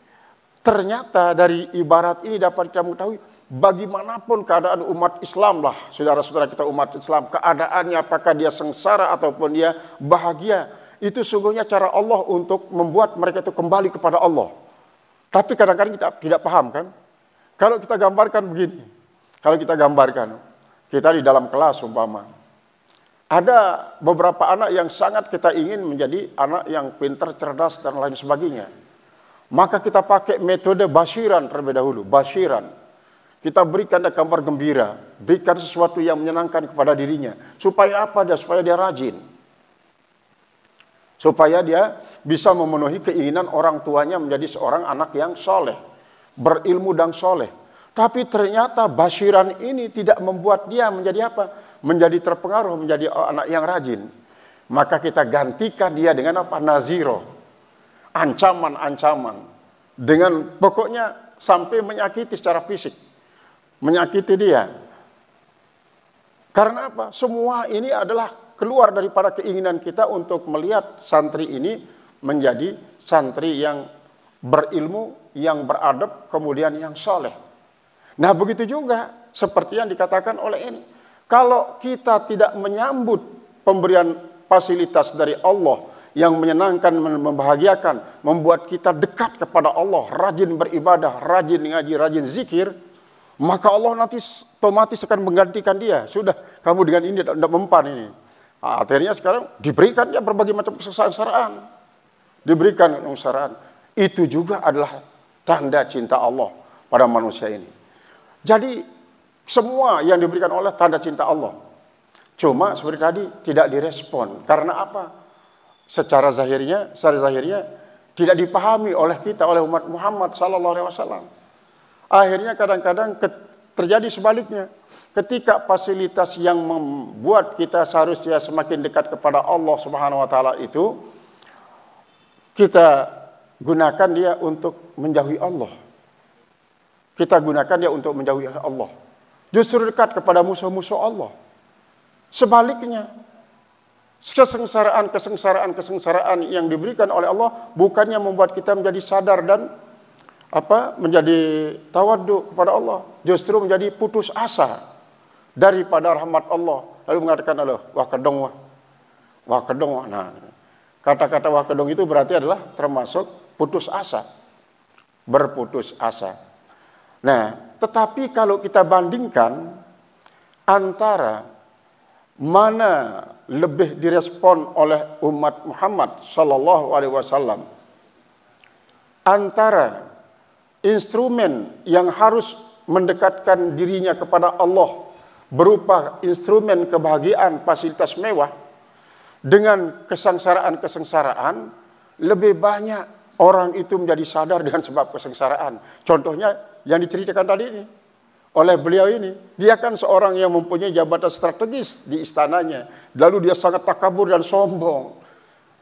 ternyata dari ibarat ini dapat kita mengetahui bagaimanapun keadaan umat Islam lah, saudara-saudara kita umat Islam, keadaannya apakah dia sengsara ataupun dia bahagia, itu sungguhnya cara Allah untuk membuat mereka itu kembali kepada Allah. Tapi kadang-kadang kita tidak paham kan. Kalau kita gambarkan begini, kalau kita gambarkan, kita di dalam kelas umpama, ada beberapa anak yang sangat kita ingin menjadi anak yang pintar, cerdas, dan lain sebagainya. Maka kita pakai metode basyiran terlebih dahulu. Basyiran. Kita berikan dia kabar gembira. Berikan sesuatu yang menyenangkan kepada dirinya. Supaya apa dia? Supaya dia rajin. Supaya dia bisa memenuhi keinginan orang tuanya menjadi seorang anak yang soleh. Berilmu dan soleh. Tapi ternyata basyiran ini tidak membuat dia menjadi apa? Menjadi terpengaruh, menjadi anak yang rajin. Maka kita gantikan dia dengan apa? Naziro. Ancaman-ancaman, dengan pokoknya sampai menyakiti secara fisik, menyakiti dia. Karena apa? Semua ini adalah keluar daripada keinginan kita untuk melihat santri ini menjadi santri yang berilmu, yang beradab, kemudian yang soleh. Nah, begitu juga seperti yang dikatakan oleh ini. Kalau kita tidak menyambut pemberian fasilitas dari Allah yang menyenangkan, membahagiakan, membuat kita dekat kepada Allah, rajin beribadah, rajin ngaji, rajin zikir, maka Allah nanti otomatis akan menggantikan dia. Sudah, kamu dengan ini tidak mempan ini. Akhirnya sekarang diberikan dia berbagai macam kesengsaraan. Diberikan kesengsaraan. Itu juga adalah tanda cinta Allah pada manusia ini. Jadi, semua yang diberikan oleh tanda cinta Allah. Cuma seperti tadi tidak direspon. Karena apa? Secara zahirnya tidak dipahami oleh kita, oleh umat Muhammad sallallahu alaihi wasallam. Akhirnya kadang-kadang terjadi sebaliknya. Ketika fasilitas yang membuat kita seharusnya semakin dekat kepada Allah Subhanahu wa taala itu kita gunakan dia untuk menjauhi Allah. Kita gunakan dia untuk menjauhi Allah. Justru dekat kepada musuh-musuh Allah. Sebaliknya, kesengsaraan yang diberikan oleh Allah bukannya membuat kita menjadi sadar dan menjadi tawaddu kepada Allah, justru menjadi putus asa daripada rahmat Allah, lalu mengatakan wah kedong. Nah, kata-kata wah kedong itu berarti adalah termasuk putus asa, berputus asa. Nah, tetapi kalau kita bandingkan antara mana lebih direspon oleh umat Muhammad sallallahu alaihi wasallam, antara instrumen yang harus mendekatkan dirinya kepada Allah berupa instrumen kebahagiaan, fasilitas mewah, dengan kesengsaraan, lebih banyak orang itu menjadi sadar dengan sebab kesengsaraan. Contohnya yang diceritakan tadi ini oleh beliau ini, dia kan seorang yang mempunyai jabatan strategis di istananya, lalu dia sangat takabur dan sombong.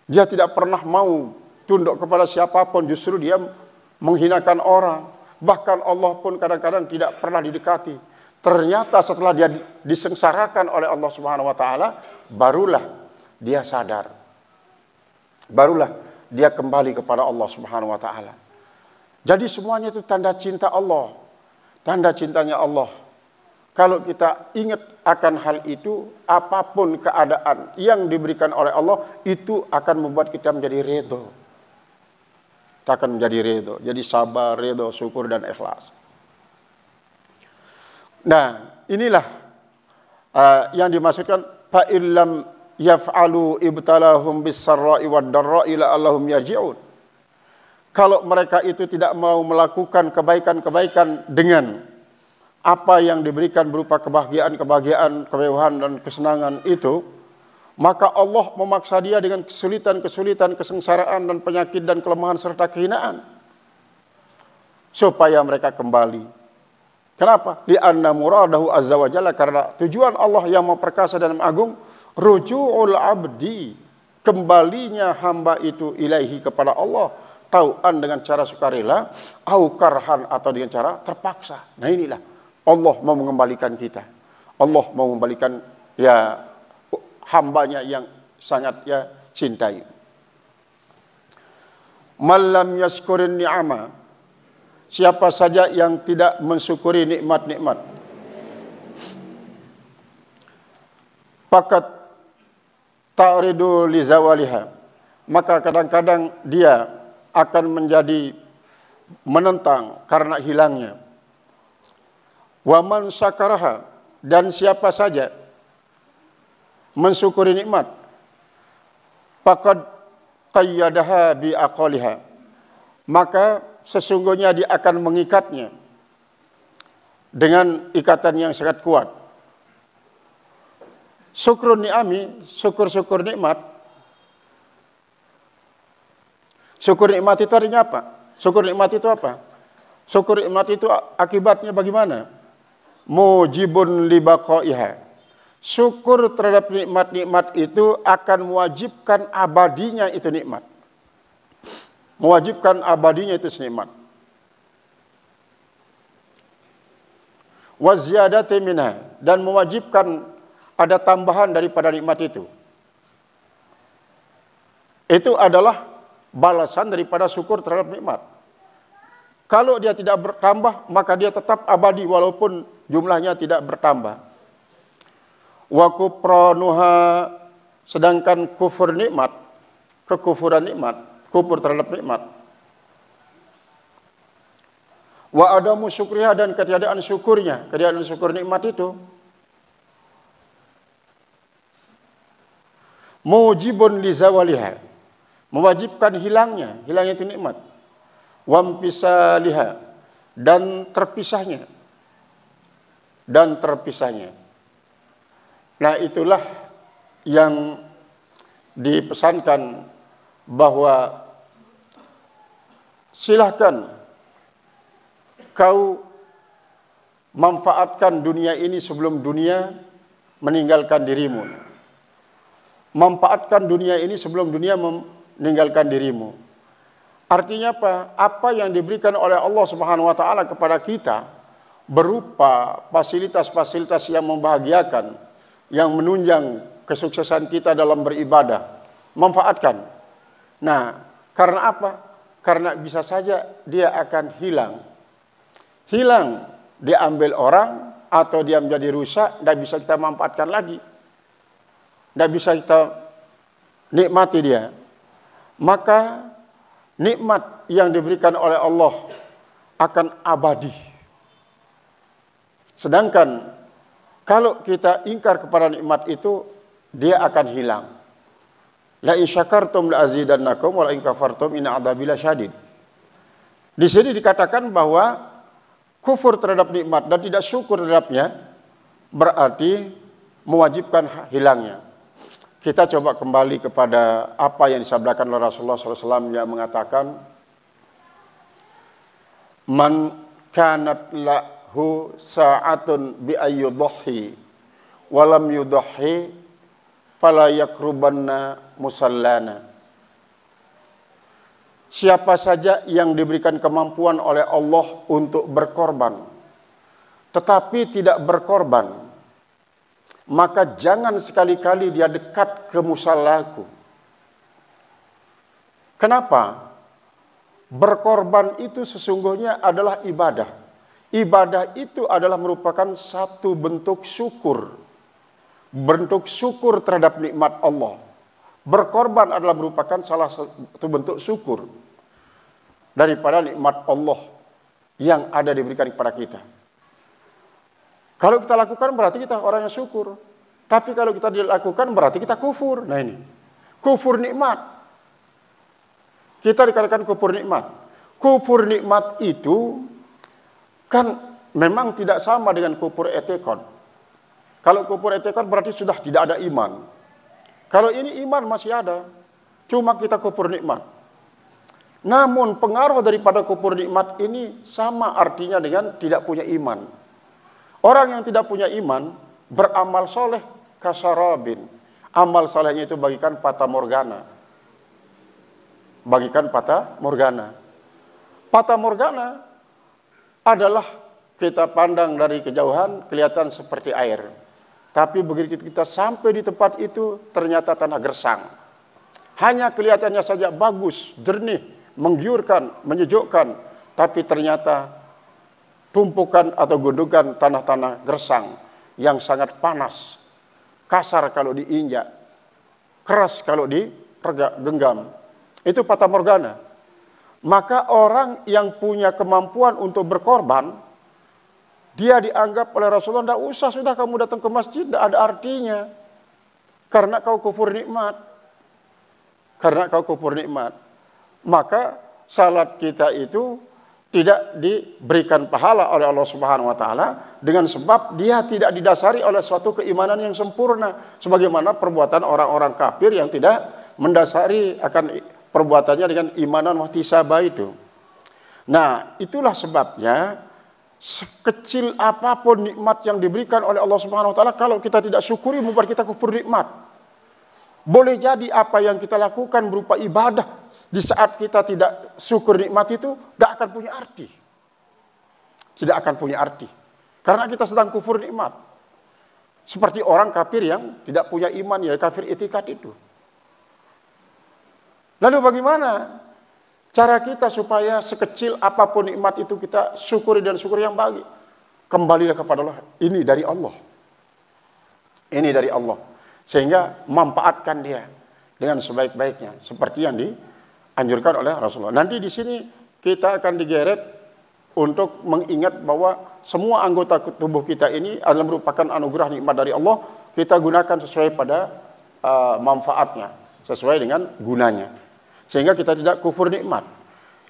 Dia tidak pernah mau tunduk kepada siapapun, justru dia menghinakan orang. Bahkan Allah pun kadang-kadang tidak pernah didekati. Ternyata setelah dia disengsarakan oleh Allah Subhanahu wa taala, barulah dia sadar. Barulah dia kembali kepada Allah Subhanahu wa taala. Jadi semuanya itu tanda cinta Allah. Tanda cintanya Allah. Kalau kita ingat akan hal itu, apapun keadaan yang diberikan oleh Allah, itu akan membuat kita menjadi redha. Kita akan menjadi redha. Jadi sabar, redha, syukur dan ikhlas. Nah, inilah yang dimaksudkan fa illam yaf'alu ibtalahum bis-sarra'i wad-dharra'i la'allahum yarji'un. Kalau mereka itu tidak mau melakukan kebaikan-kebaikan dengan apa yang diberikan berupa kebahagiaan, kemewahan dan kesenangan itu, maka Allah memaksa dia dengan kesulitan, kesengsaraan dan penyakit dan kelemahan serta kehinaan supaya mereka kembali. Kenapa? Li'anna muradahu azza wa jalla, karena tujuan Allah yang maha perkasa dan agung, ruju'ul abdi, kembalinya hamba itu ilaihi kepada Allah, tau'an dengan cara sukarela, au karhan atau dengan cara terpaksa. Nah inilah Allah mau mengembalikan kita. Allah mau mengembalikan hambanya yang sangat cintai. Malam yaskurin ni'ama, siapa saja yang tidak mensyukuri nikmat-nikmat, fakat ta'ridu li zawaliha, maka kadang-kadang dia akan menjadi menentang karena hilangnya. Wa man syakaraha, dan siapa saja mensyukuri nikmat, faqad qayyadaha bi aqaliha, maka sesungguhnya dia akan mengikatnya dengan ikatan yang sangat kuat. Syukrun ni'ami, syukur nikmat. Syukur nikmat itu artinya apa? Syukur nikmat itu apa? Syukur nikmat itu akibatnya bagaimana? Mujibun li baqaiha. Syukur terhadap nikmat-nikmat itu akan mewajibkan abadinya itu nikmat. Mewajibkan abadinya itu nikmat. Wa ziyadati minha, dan mewajibkan ada tambahan daripada nikmat itu. Itu adalah balasan daripada syukur terhadap nikmat. Kalau dia tidak bertambah, maka dia tetap abadi walaupun jumlahnya tidak bertambah. Wa kufranuha, sedangkan kufur nikmat, kekufuran nikmat, kufur terhadap nikmat. Wa adamu syukriha, dan ketiadaan syukurnya, ketiadaan syukur nikmat itu mujibun li zawaliha, mewajibkan hilangnya itu nikmat. Wampisaliha, dan terpisahnya. Nah itulah yang dipesankan, bahwa silahkan kau manfaatkan dunia ini sebelum dunia meninggalkan dirimu. Manfaatkan dunia ini sebelum dunia meninggalkan dirimu. Artinya apa? Apa yang diberikan oleh Allah Subhanahu wa taala kepada kita berupa fasilitas-fasilitas yang membahagiakan, yang menunjang kesuksesan kita dalam beribadah, manfaatkan. Nah, karena apa? Karena bisa saja dia akan hilang. Hilang, diambil orang, atau dia menjadi rusak, tidak bisa kita manfaatkan lagi. Tidak bisa kita nikmati dia. Maka nikmat yang diberikan oleh Allah akan abadi. Sedangkan kalau kita ingkar kepada nikmat itu, dia akan hilang. La in syakartum la azidannakum wa la in kafartum inna adzabi lasyadid. Di sini dikatakan bahwa kufur terhadap nikmat dan tidak syukur terhadapnya berarti mewajibkan hilangnya. Kita coba kembali kepada apa yang disabdakan oleh Rasulullah SAW yang mengatakan, Man kanat lahu sa'atun bi ayyudhi walam yudhi fala yakrubanna musallana. Siapa saja yang diberikan kemampuan oleh Allah untuk berkorban, tetapi tidak berkorban, maka jangan sekali-kali dia dekat ke musallaku. Kenapa? Berkorban itu sesungguhnya adalah ibadah. Ibadah itu adalah merupakan satu bentuk syukur. Bentuk syukur terhadap nikmat Allah. Berkorban adalah merupakan salah satu bentuk syukur daripada nikmat Allah yang ada diberikan kepada kita. Kalau kita lakukan berarti kita orang yang syukur. Tapi kalau kita tidak lakukan berarti kita kufur. Nah ini, kufur nikmat. Kita dikatakan kufur nikmat. Kufur nikmat itu kan memang tidak sama dengan kufur etikad. Kalau kufur etikad berarti sudah tidak ada iman. Kalau ini iman masih ada, cuma kita kufur nikmat. Namun pengaruh daripada kufur nikmat ini sama artinya dengan tidak punya iman. Orang yang tidak punya iman beramal soleh kasarabin. Amal solehnya itu bagikan fata morgana. Bagikan fata morgana. Fata morgana adalah kita pandang dari kejauhan kelihatan seperti air. Tapi begitu kita sampai di tempat itu ternyata tanah gersang. Hanya kelihatannya saja bagus, jernih, menggiurkan, menyejukkan. Tapi ternyata tumpukan atau gundukan tanah-tanah gersang yang sangat panas. Kasar kalau diinjak, keras kalau digenggam. Itu fata morgana. Maka orang yang punya kemampuan untuk berkorban, dia dianggap oleh Rasulullah, tidak usah, sudah kamu datang ke masjid, tidak ada artinya. Karena kau kufur nikmat. Karena kau kufur nikmat. Maka salat kita itu tidak diberikan pahala oleh Allah Subhanahu wa taala dengan sebab dia tidak didasari oleh suatu keimanan yang sempurna, sebagaimana perbuatan orang-orang kafir yang tidak mendasari akan perbuatannya dengan imanan wahtisabah itu. Nah, itulah sebabnya sekecil apapun nikmat yang diberikan oleh Allah Subhanahu wa taala, kalau kita tidak syukuri membuat kita kufur nikmat. Boleh jadi apa yang kita lakukan berupa ibadah di saat kita tidak syukur nikmat itu tidak akan punya arti. Tidak akan punya arti. Karena kita sedang kufur nikmat. Seperti orang kafir yang tidak punya iman, ya kafir itikad itu. Lalu bagaimana cara kita supaya sekecil apapun nikmat itu kita syukuri dan syukur yang bagi? Kembalilah kepada Allah. Ini dari Allah. Ini dari Allah. Sehingga manfaatkan dia dengan sebaik-baiknya. Seperti yang dianjurkan oleh Rasulullah. Nanti di sini kita akan digeret untuk mengingat bahwa semua anggota tubuh kita ini adalah merupakan anugerah nikmat dari Allah. Kita gunakan sesuai pada manfaatnya. Sesuai dengan gunanya. Sehingga kita tidak kufur nikmat.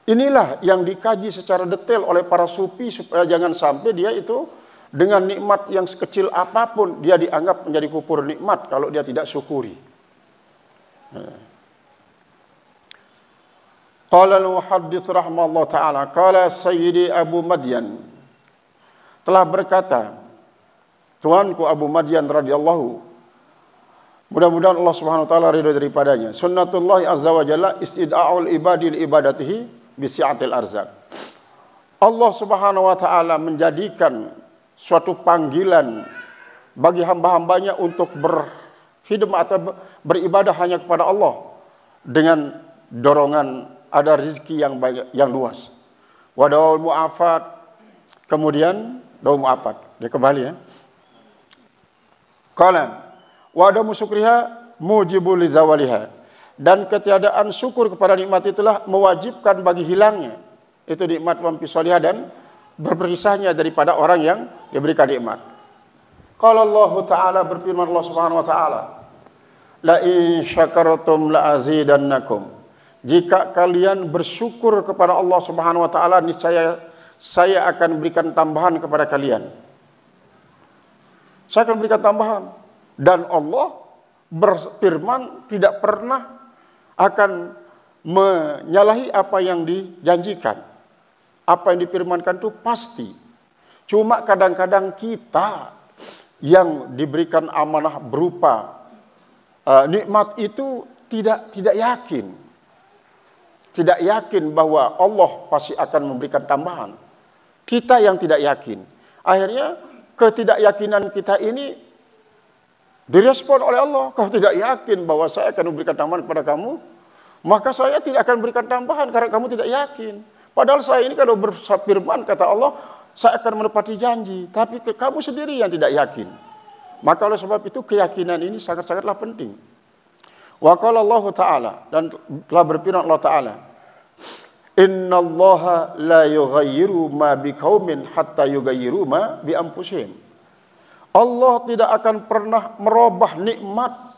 Inilah yang dikaji secara detail oleh para sufi supaya jangan sampai dia itu dengan nikmat yang sekecil apapun dia dianggap menjadi kufur nikmat kalau dia tidak syukuri. Qala al-muhaddits rahimahullah taala, qala Sayyidi Abu Madyan, telah berkata tuanku Abu Madyan radhiyallahu, mudah-mudahan Allah Subhanahu wa taala ridha daripadanya. Sunnatullah azza wa jalla istida'ul ibadi li ibadatihi bi si'atil arzaq. Allah Subhanahu wa taala menjadikan suatu panggilan bagi hamba-hambanya untuk berkhidmat atau beribadah hanya kepada Allah dengan dorongan ada rezeki yang banyak, yang luas. Wa daul mu'afat, kemudian daul mu'afat. Dia kembali ya. Qala wa adamu syukriha mujibul lizawaliha. Dan ketiadaan syukur kepada nikmat itulah mewajibkan bagi hilangnya itu nikmat wa fisolihah dan berpisahnya daripada orang yang diberikan nikmat. Qala Allah Ta'ala, berfirman Allah Subhanahu wa taala, la in syakartum la azidannakum. Jika kalian bersyukur kepada Allah Subhanahu wa taala, niscaya saya akan berikan tambahan kepada kalian. Saya akan berikan tambahan. Dan Allah berfirman tidak pernah akan menyalahi apa yang dijanjikan. Apa yang difirmankan itu pasti. Cuma kadang-kadang kita yang diberikan amanah berupa nikmat itu tidak yakin. Tidak yakin bahwa Allah pasti akan memberikan tambahan. Kita yang tidak yakin. Akhirnya ketidakyakinan kita ini direspon oleh Allah. Kau tidak yakin bahwa saya akan memberikan tambahan kepada kamu, maka saya tidak akan berikan tambahan karena kamu tidak yakin. Padahal saya ini kalau berfirman, kata Allah, saya akan menepati janji. Tapi kamu sendiri yang tidak yakin. Maka oleh sebab itu keyakinan ini sangat-sangatlah penting. Wa qala Allah Ta'ala, dan telah berfirman Allah Ta'ala, innallaha la yughayyiru ma biqaumin hatta yughayyiru ma bi anfusihim. Allah tidak akan pernah merubah nikmat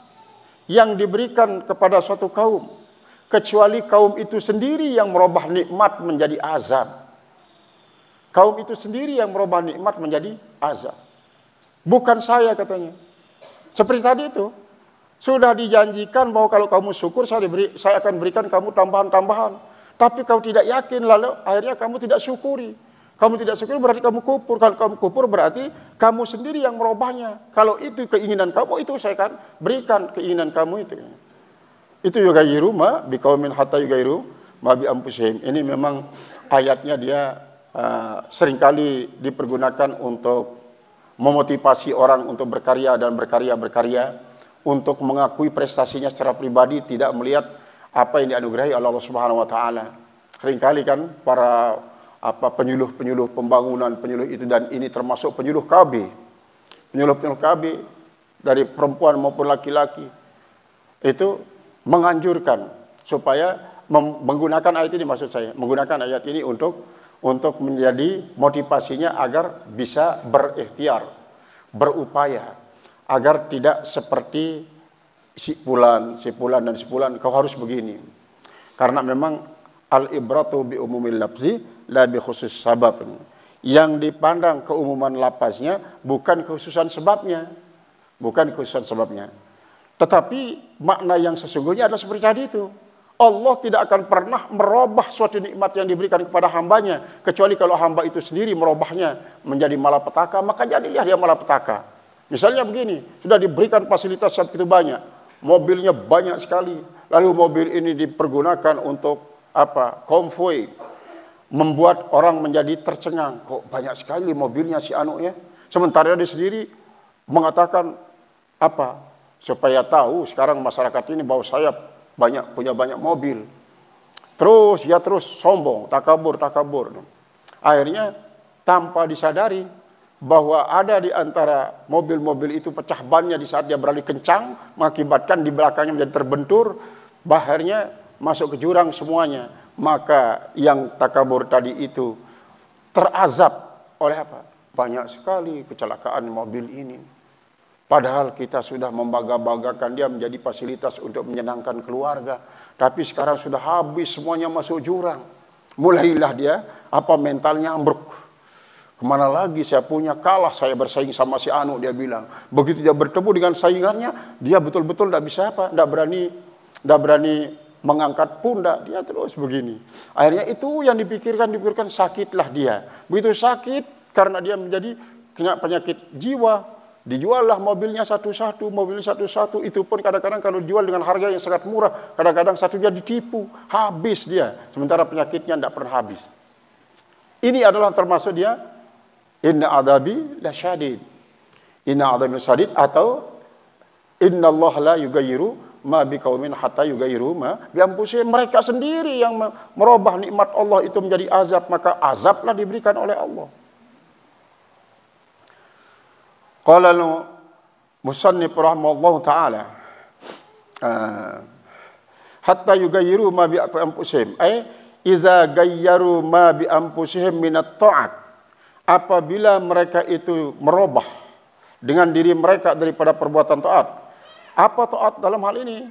yang diberikan kepada suatu kaum kecuali kaum itu sendiri yang merubah nikmat menjadi azab. Kaum itu sendiri yang merubah nikmat menjadi azab. Bukan saya, katanya. Seperti tadi itu. Sudah dijanjikan bahwa kalau kamu syukur saya akan berikan kamu tambahan-tambahan. Tapi kau tidak yakin, lalu akhirnya kamu tidak syukuri. Kamu tidak syukuri berarti kamu kufur. Kalau kamu kufur berarti kamu sendiri yang merubahnya. Kalau itu keinginan kamu, itu saya akan berikan keinginan kamu itu. Itu yughayyiru ma biqaumin hatta yughayyiru ma bi anfusihim. Ini memang ayatnya dia seringkali dipergunakan untuk memotivasi orang untuk berkarya dan berkarya. Untuk mengakui prestasinya secara pribadi, tidak melihat apa yang dianugerahi oleh Allah Subhanahu wa taala. Seringkali kan para penyuluh pembangunan, penyuluh itu dan ini termasuk penyuluh KB. Penyuluh KB dari perempuan maupun laki-laki itu menganjurkan supaya menggunakan ayat ini, maksud saya, menggunakan ayat ini untuk menjadi motivasinya agar bisa berikhtiar, berupaya, agar tidak seperti si fulan dan si fulan, kau harus begini. Karena memang al-ibratu bi umumil lafzi la bi khusus sabab. Yang dipandang keumuman lafaznya bukan kekhususan sebabnya. Bukan kekhususan sebabnya. Tetapi makna yang sesungguhnya adalah seperti tadi itu. Allah tidak akan pernah merubah suatu nikmat yang diberikan kepada hambanya, kecuali kalau hamba itu sendiri merubahnya menjadi malapetaka, maka jadilah dia malapetaka. Misalnya begini, sudah diberikan fasilitas begitu banyak, mobilnya banyak sekali, lalu mobil ini dipergunakan untuk konvoi, membuat orang menjadi tercengang. Kok banyak sekali mobilnya si anu ya? Sementara dia sendiri mengatakan supaya tahu sekarang masyarakat ini bahwa saya punya banyak mobil. Terus sombong, takabur. Akhirnya tanpa disadari bahwa ada di antara mobil-mobil itu pecah bannya di saat dia berlari kencang, mengakibatkan di belakangnya menjadi terbentur, akhirnya masuk ke jurang semuanya. Maka yang takabur tadi itu terazab oleh apa? Banyak sekali kecelakaan mobil ini. Padahal kita sudah membangga-banggakan dia menjadi fasilitas untuk menyenangkan keluarga. Tapi sekarang sudah habis, semuanya masuk jurang. Mulailah dia, mentalnya ambruk. Kemana lagi saya punya, kalah saya bersaing sama si anu, dia bilang. Begitu dia bertemu dengan saingannya, dia betul-betul tidak berani mengangkat pundak, dia terus begini. Akhirnya itu yang dipikirkan, sakitlah dia. Begitu sakit, karena dia menjadi kena penyakit jiwa, dijuallah mobilnya satu-satu, itu pun kadang-kadang kalau dijual dengan harga yang sangat murah, kadang-kadang satunya ditipu, habis dia. Sementara penyakitnya tidak pernah habis. Ini adalah termasuk dia, inna adabi lasyadid. Inna adabi lasyadid atau inna Allah la yughayyiru ma biqaumin hatta yughayyiru ma bi anfusihim. Mereka sendiri yang merubah nikmat Allah itu menjadi azab, maka azablah diberikan oleh Allah. Qala musannif rahimahullahu taala hatta yughayyiru ma bi anfusihim, ay idza gayyaru ma bi anfusihim minat ta'at, apabila mereka itu merubah dengan diri mereka daripada perbuatan taat. Apa taat dalam hal ini?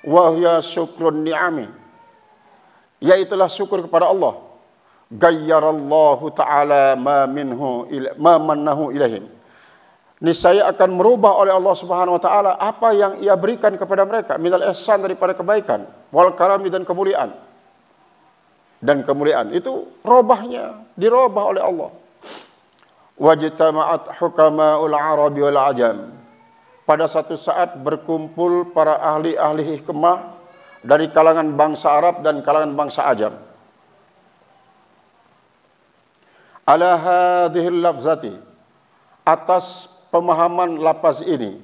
Wa hiya syukrun ni'ami, yaitulah syukur kepada Allah. Gayyarallahu ta'ala ma mannahu ilaihim, niscaya akan merubah oleh Allah Subhanahu wa taala apa yang ia berikan kepada mereka, minal ihsan, daripada kebaikan, wal karami, dan kemuliaan. Dan kemuliaan itu robahnya dirubah oleh Allah. Wajtama'at hukama'ul arabi wal ajam, pada satu saat berkumpul para ahli-ahli hikmah dari kalangan bangsa Arab dan kalangan bangsa Ajam. Ala hadhil lafzati, atas pemahaman lafaz ini.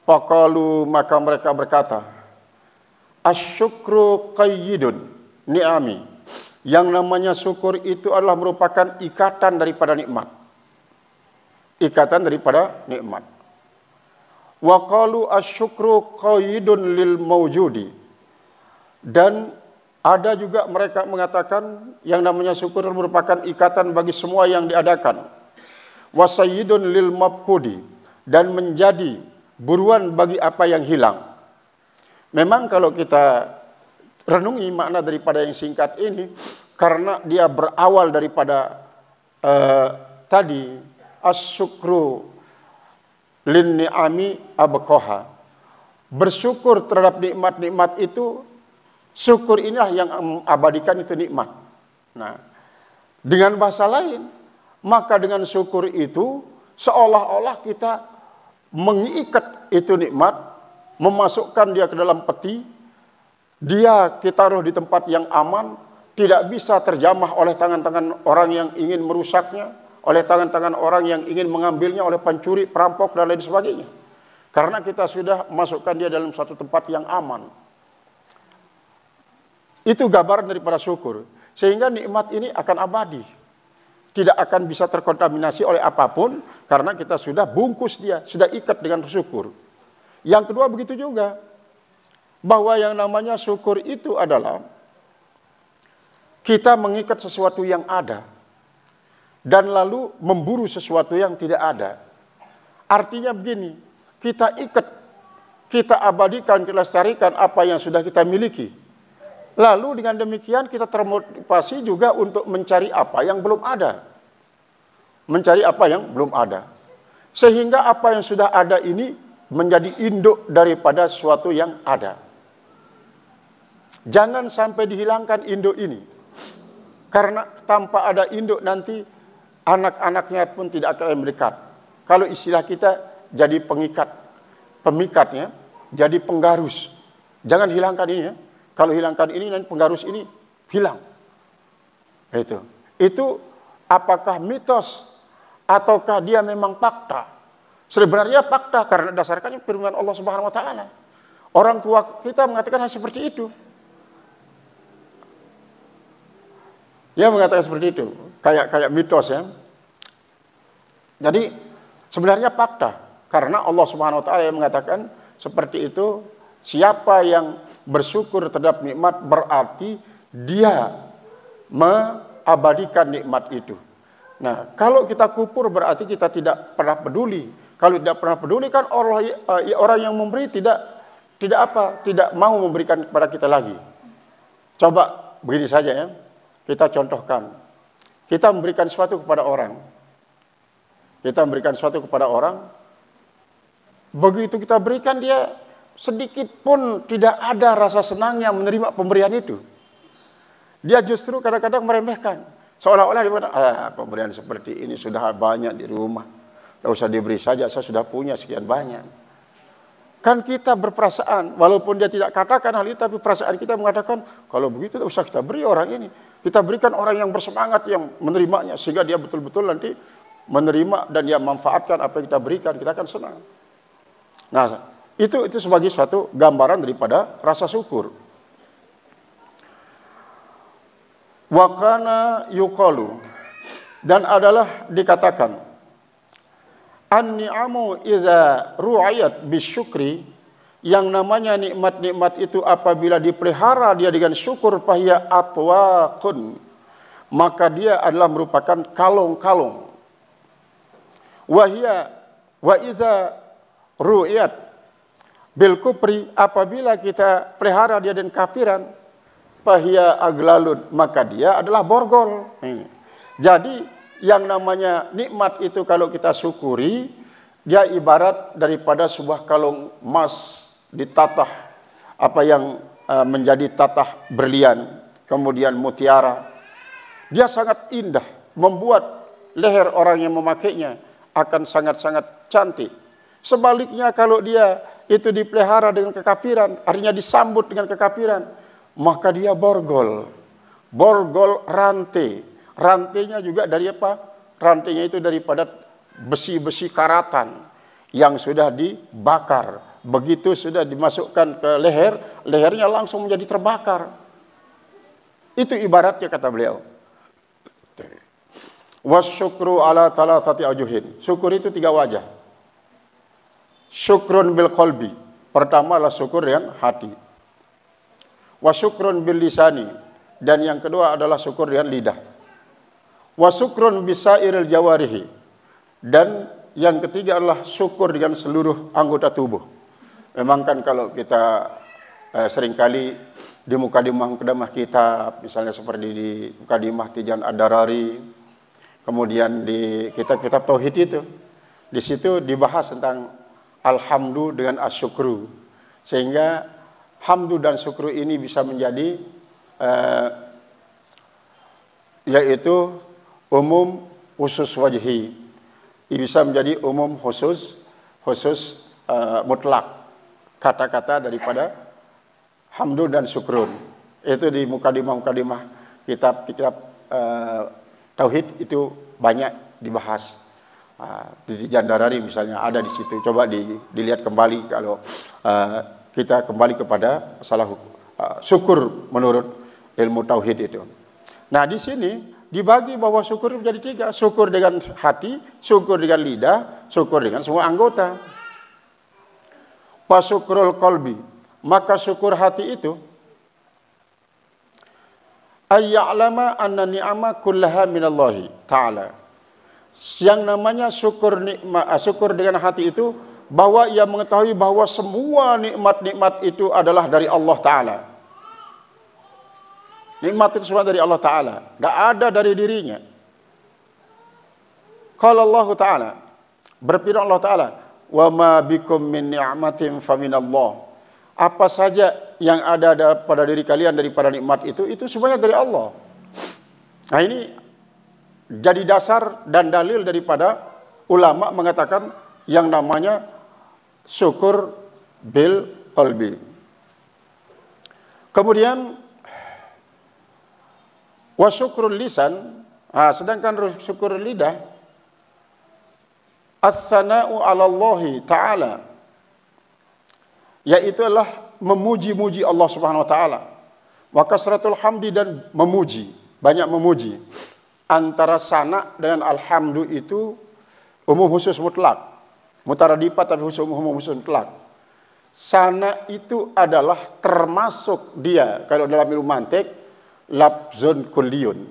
Faqalu, maka mereka berkata, asyukru qayyidun ni'ami, yang namanya syukur itu adalah merupakan ikatan daripada nikmat. Ikatan daripada nikmat. Wa qalu asyukru qayyidun lil mawjudi, dan ada juga mereka mengatakan yang namanya syukur merupakan ikatan bagi semua yang diadakan. Wa sayyidun lil mabqudi, dan menjadi buruan bagi apa yang hilang. Memang kalau kita renungi makna daripada yang singkat ini, karena dia berawal daripada tadi asyukru lin ni'ami abqaha, bersyukur terhadap nikmat-nikmat itu, syukur inilah yang abadikan itu nikmat. Nah, dengan bahasa lain, maka dengan syukur itu seolah-olah kita mengikat itu nikmat, memasukkan dia ke dalam peti, dia kita taruh di tempat yang aman, tidak bisa terjamah oleh tangan-tangan orang yang ingin merusaknya, oleh tangan-tangan orang yang ingin mengambilnya, oleh pencuri, perampok, dan lain sebagainya. Karena kita sudah masukkan dia dalam satu tempat yang aman. Itu gambaran daripada syukur. Sehingga nikmat ini akan abadi. Tidak akan bisa terkontaminasi oleh apapun, karena kita sudah bungkus dia, sudah ikat dengan syukur. Yang kedua begitu juga, bahwa yang namanya syukur itu adalah kita mengikat sesuatu yang ada, dan lalu memburu sesuatu yang tidak ada. Artinya begini, kita ikat, kita abadikan, kita lestarikan apa yang sudah kita miliki. Lalu dengan demikian kita termotivasi juga untuk mencari apa yang belum ada. Mencari apa yang belum ada. Sehingga apa yang sudah ada ini menjadi induk daripada sesuatu yang ada. Jangan sampai dihilangkan induk ini. Karena tanpa ada induk nanti anak-anaknya pun tidak akan mendekat. Kalau istilah kita jadi pengikat, pemikatnya jadi penggarus. Jangan hilangkan ini ya. Kalau hilangkan ini nanti penggarus ini hilang. Itu apakah mitos ataukah dia memang fakta? Sebenarnya fakta karena dasarkannya firman Allah Subhanahu wa taala. Orang tua kita mengatakan hal seperti itu. Dia mengatakan seperti itu, kayak mitos ya. Jadi sebenarnya fakta, karena Allah Subhanahu wa taala yang mengatakan seperti itu, siapa yang bersyukur terhadap nikmat berarti dia mengabadikan nikmat itu. Nah, kalau kita kufur berarti kita tidak pernah peduli. Kalau tidak pernah peduli kan orang yang memberi tidak mau memberikan kepada kita lagi. Coba begini saja ya. Kita contohkan, kita memberikan sesuatu kepada orang. Kita memberikan sesuatu kepada orang, begitu kita berikan dia sedikit pun tidak ada rasa senangnya menerima pemberian itu. Dia justru kadang-kadang meremehkan. Seolah-olah pemberian seperti ini sudah banyak di rumah. Tidak usah diberi saja, saya sudah punya sekian banyak. Kan kita berperasaan, walaupun dia tidak katakan hal itu, tapi perasaan kita mengatakan, kalau begitu tidak usah kita beri orang ini. Kita berikan orang yang bersemangat, yang menerimanya, sehingga dia betul-betul nanti menerima dan dia manfaatkan apa yang kita berikan, kita akan senang. Nah, Itu sebagai suatu gambaran daripada rasa syukur. Wa kana yuqalu, dan adalah dikatakan, an-ni'amu idza ru'ayat bisyukri, yang namanya nikmat-nikmat itu apabila dipelihara dia dengan syukur, fahiya atwaqun, maka dia adalah merupakan kalung-kalung. Wa idza ru'yat bil kufri, apabila kita pelihara dia dengan kafiran, fahiya aglalun, maka dia adalah borgol. Jadi yang namanya nikmat itu kalau kita syukuri, dia ibarat daripada sebuah kalung emas ditatah, apa yang menjadi tatah berlian, kemudian mutiara. Dia sangat indah, membuat leher orang yang memakainya akan sangat-sangat cantik. Sebaliknya kalau dia itu dipelihara dengan kekafiran, artinya disambut dengan kekafiran, maka dia borgol. Borgol rantai. Rantainya juga dari apa? Rantainya itu daripada besi-besi karatan yang sudah dibakar. Begitu sudah dimasukkan ke leher, lehernya langsung menjadi terbakar. Itu ibaratnya, kata beliau. Wasyukru ala thalathati aujuhin. Syukur itu 3 wajah. Syukrun bil qalbi. Pertama adalah syukur dengan hati. Wa syukrun bil lisani, dan yang kedua adalah syukur dengan lidah. Wa syukrun bisairil jawarihi, dan yang ketiga adalah syukur dengan seluruh anggota tubuh. Memang kan kalau kita seringkali di mukadimah kitab, misalnya seperti di mukadimah Tijan Ad-Darari, kemudian di kitab-kitab tauhid itu, di situ dibahas tentang alhamdu dengan asyukru, sehingga hamdu dan syukru ini bisa menjadi yaitu umum khusus wajhi, bisa menjadi umum khusus mutlak, kata-kata daripada hamdu dan syukrun. Itu di mukadimah kitab-kitab tauhid itu banyak dibahas. Di Jandarari misalnya ada di situ. Coba dilihat kembali kalau kita kembali kepada masalah syukur menurut ilmu tauhid itu. Nah, di sini dibagi bahwa syukur menjadi 3. Syukur dengan hati, syukur dengan lidah, syukur dengan semua anggota. Fasyukrul qalbi, maka syukur hati itu ayya'lama anna ni'ama kullaha minallahi ta'ala. Yang namanya syukur dengan hati itu bahwa ia mengetahui bahwa semua nikmat-nikmat itu adalah dari Allah Ta'ala. Nikmat itu semua dari Allah Ta'ala, tidak ada dari dirinya. Qala Allah Ta'ala, berfirman Allah Ta'ala, wa ma bikum min ni'matin faminallah. Apa saja yang ada pada diri kalian daripada nikmat itu semuanya dari Allah. Nah, ini jadi dasar dan dalil daripada ulama mengatakan yang namanya syukur bil qalbi. Kemudian wa syukrul lisan, sedangkan syukur lidah as-sana'u 'ala Allah Ta'ala, yaitu adalah memuji-muji Allah Subhanahu wa taala. Wa kasratul hamdi, dan memuji, banyak memuji. Antara sana dengan alhamdu itu umum khusus mutlak. Mutaradifat tapi umum khusus mutlak. Sana itu adalah termasuk dia kalau dalam ilmu mantik lafzun kulliyun.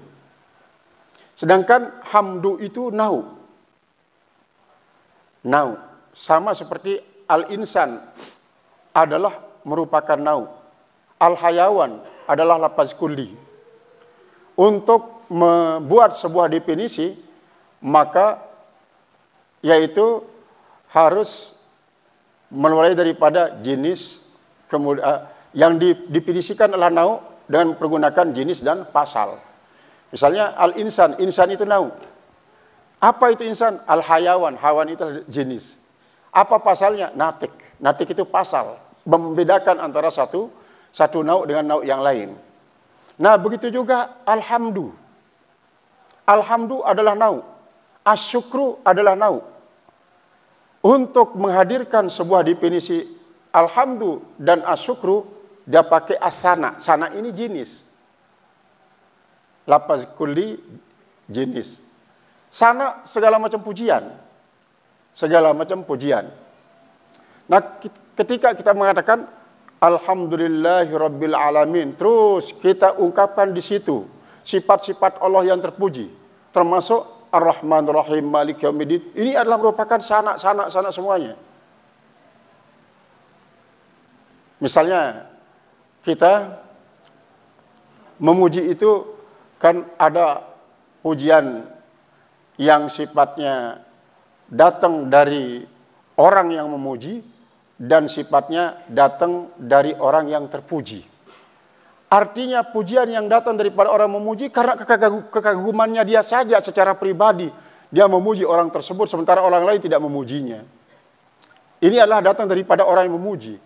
Sedangkan hamdu itu nau. Nau sama seperti al-insan adalah merupakan nau. Al-hayawan adalah lafaz kulli. Untuk membuat sebuah definisi, maka yaitu harus mulai daripada jenis, kemudian yang didefinisikan adalah nau dengan menggunakan jenis dan pasal. Misalnya al-insan, insan itu nau. Apa itu insan? Al-hayawan, hawan itu jenis. Apa pasalnya? Natik. Natik itu pasal, membedakan antara satu nau dengan nau yang lain. Nah, begitu juga alhamdu. Alhamdu adalah nau. Asyukru adalah nau. Untuk menghadirkan sebuah definisi alhamdu dan asyukru dia pakai asana. Sana ini jenis. Lafaz kulli jenis. Sana segala macam pujian. Segala macam pujian. Nah, ketika kita mengatakan alhamdulillahirabbil alamin, terus kita ungkapkan di situ sifat-sifat Allah yang terpuji, termasuk Ar-Rahmanir Rahim Maliki Yaumiddin. Ini adalah merupakan sana semuanya. Misalnya kita memuji itu kan ada pujian yang sifatnya datang dari orang yang memuji dan sifatnya datang dari orang yang terpuji. Artinya pujian yang datang daripada orang memuji karena kekagumannya dia saja secara pribadi. Dia memuji orang tersebut sementara orang lain tidak memujinya. Ini adalah datang daripada orang yang memuji.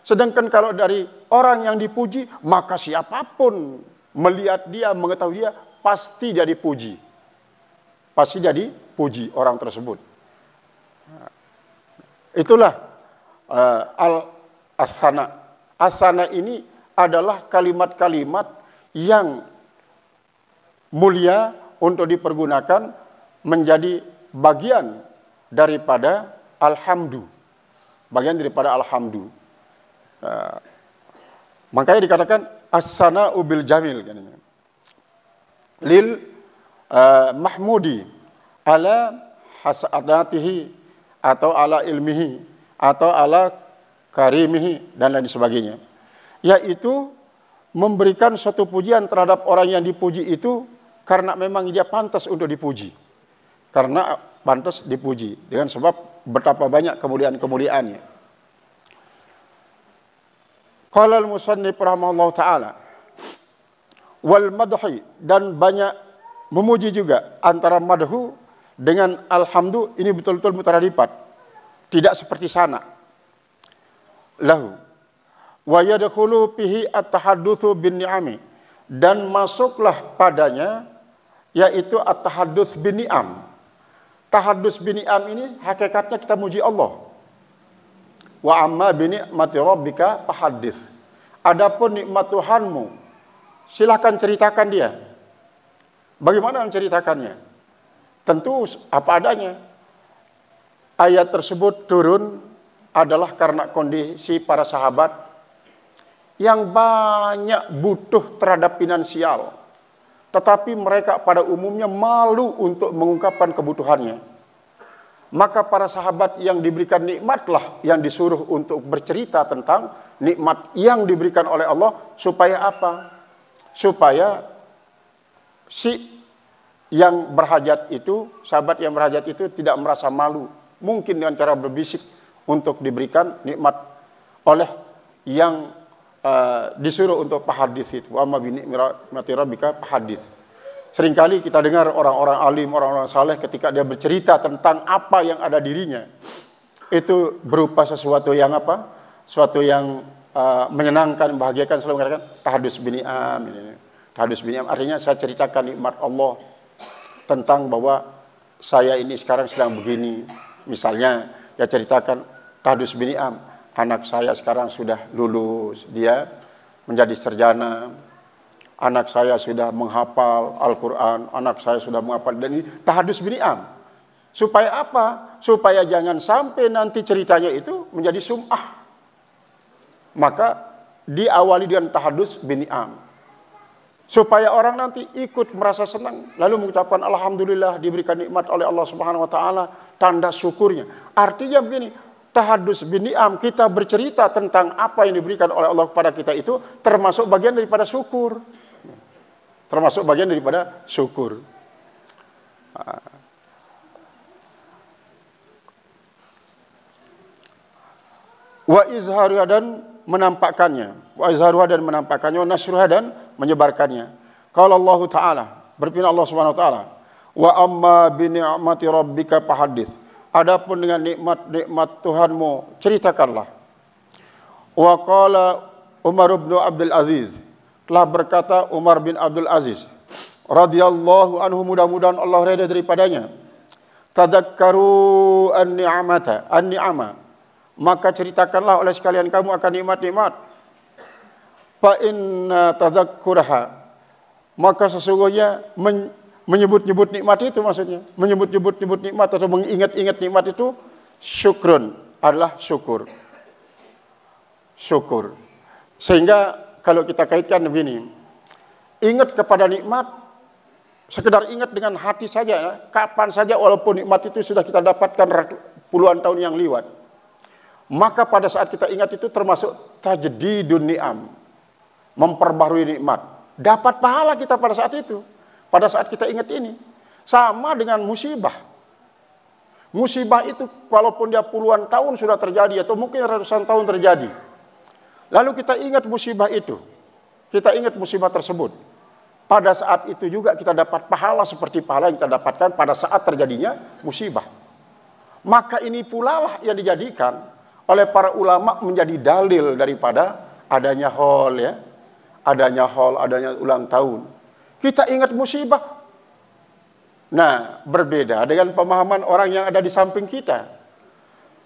Sedangkan kalau dari orang yang dipuji, maka siapapun melihat dia, mengetahui dia, pasti dia dipuji. Pasti dia dipuji orang tersebut. Itulah al-asana. Asana ini adalah kalimat-kalimat yang mulia untuk dipergunakan menjadi bagian daripada alhamdu. Bagian daripada alhamdu. Makanya dikatakan as-sana'u bil jamil. Lil mahmudi ala hasanatihi atau ala ilmihi atau ala karimihi dan lain sebagainya. Yaitu memberikan suatu pujian terhadap orang yang dipuji itu karena memang dia pantas untuk dipuji. Karena pantas dipuji dengan sebab betapa banyak kemuliaan-kemuliaannya. Qala al-musannif rahimahullahu taala wal madhi, dan banyak memuji juga. Antara madhu dengan alhamdu ini betul-betul mutaradipat, tidak seperti sana. Lahu wa yadkhulu fihi at-tahaddutsu bin ni'ami, dan masuklah padanya yaitu at-tahadduts bin ni'am. Tahadduts bin ni'am ini hakikatnya kita muji Allah. Wa amma bi ni'mati rabbika fahaddits. Adapun nikmat Tuhanmu, silakan ceritakan dia. Bagaimana menceritakannya? Tentu apa adanya. Ayat tersebut turun adalah karena kondisi para sahabat yang banyak butuh terhadap finansial. Tetapi mereka pada umumnya malu untuk mengungkapkan kebutuhannya. Maka para sahabat yang diberikan nikmatlah yang disuruh untuk bercerita tentang nikmat yang diberikan oleh Allah. Supaya apa? Supaya si yang berhajat itu, sahabat yang berhajat itu tidak merasa malu. Mungkin dengan cara berbisik untuk diberikan nikmat oleh yang disuruh untuk pahadis itu. Wa ma bi ni'mati rabbika pahadis. Seringkali kita dengar orang-orang alim, orang-orang saleh ketika dia bercerita tentang apa yang ada dirinya, itu berupa sesuatu yang apa? Sesuatu yang menyenangkan, membahagiakan, selalu mengatakan tahadus bini'am. Tahadus bini'am artinya saya ceritakan nikmat Allah, tentang bahwa saya ini sekarang sedang begini. Misalnya dia ceritakan tahadus bini'am, anak saya sekarang sudah lulus, dia menjadi sarjana. Anak saya sudah menghafal Al-Quran, anak saya sudah menghafal, dan ini tahadus bini'am. Supaya apa? Supaya jangan sampai nanti ceritanya itu menjadi sum'ah. Maka diawali dengan tahadus bini'am. Supaya orang nanti ikut merasa senang, lalu mengucapkan alhamdulillah diberikan nikmat oleh Allah Subhanahu wa taala, tanda syukurnya. Artinya begini, tahadus bini'am, kita bercerita tentang apa yang diberikan oleh Allah kepada kita itu termasuk bagian daripada syukur. Termasuk bagian daripada syukur. Wa izharuha, dan menampakkannya. Wa izharuha, dan menampakkannya. Wa nasruha, dan menyebarkannya. Qala Allah Ta'ala, berfirman Allah Subhanahu wa taala, wa amma bi ni'mati rabbika fahaddits. Adapun dengan nikmat Tuhanmu, ceritakanlah. Wa qala Umar bin Abdul Aziz, telah berkata Umar bin Abdul Aziz radhiyallahu anhu, mudah-mudahan Allah redha daripadanya, tadzakkaru an-ni'ama, maka ceritakanlah oleh sekalian kamu akan nikmat-nikmat. Fa inna tadzakkuraha, maka sesungguhnya menyebut-nyebut nikmat itu maksudnya, menyebut-nyebut nikmat atau mengingat-ingat nikmat itu syukrun, adalah syukur. Syukur. Sehingga kalau kita kaitkan begini, ingat kepada nikmat, sekedar ingat dengan hati saja, kapan saja walaupun nikmat itu sudah kita dapatkan puluhan tahun yang lewat. Maka pada saat kita ingat itu termasuk tajdidun ni'am, memperbarui nikmat. Dapat pahala kita pada saat itu. Pada saat kita ingat ini. Sama dengan musibah. Musibah itu walaupun dia puluhan tahun sudah terjadi atau mungkin ratusan tahun terjadi. Lalu kita ingat musibah itu. Kita ingat musibah tersebut. Pada saat itu juga kita dapat pahala seperti pahala yang kita dapatkan pada saat terjadinya musibah. Maka ini pula lah yang dijadikan oleh para ulama menjadi dalil daripada adanya haul, ya. Adanya haul, adanya ulang tahun. Kita ingat musibah. Nah, berbeda dengan pemahaman orang yang ada di samping kita.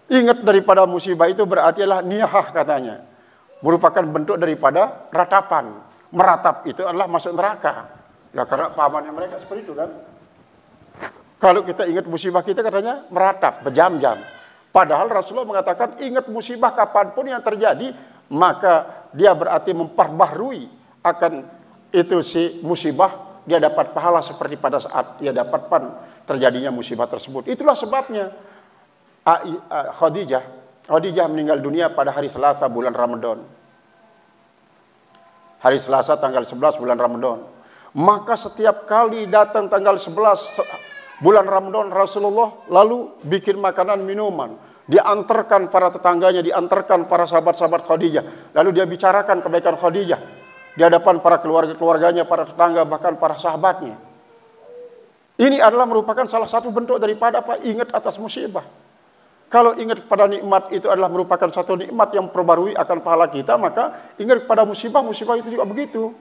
Ingat daripada musibah itu berarti adalah niyahah katanya. Merupakan bentuk daripada ratapan. Meratap itu adalah masuk neraka. Ya karena pahamannya mereka seperti itu kan. Kalau kita ingat musibah kita katanya meratap, berjam-jam. Padahal Rasulullah mengatakan ingat musibah kapanpun yang terjadi, maka dia berarti memperbaharui akan itu si musibah, dia dapat pahala seperti pada saat dia dapatkan terjadinya musibah tersebut. Itulah sebabnya Khadijah meninggal dunia pada hari Selasa bulan Ramadan. Hari Selasa tanggal 11 bulan Ramadan. Maka setiap kali datang tanggal 11 bulan Ramadan, Rasulullah lalu bikin makanan minuman. Diantarkan para tetangganya, diantarkan para sahabat-sahabat Khadijah. Lalu dia bicarakan kebaikan Khadijah di hadapan para keluarganya, para tetangga, bahkan para sahabatnya. Ini adalah merupakan salah satu bentuk daripada ingat atas musibah. Kalau ingat kepada nikmat itu adalah merupakan satu nikmat yang memperbarui akan pahala kita, maka ingat kepada musibah itu juga begitu.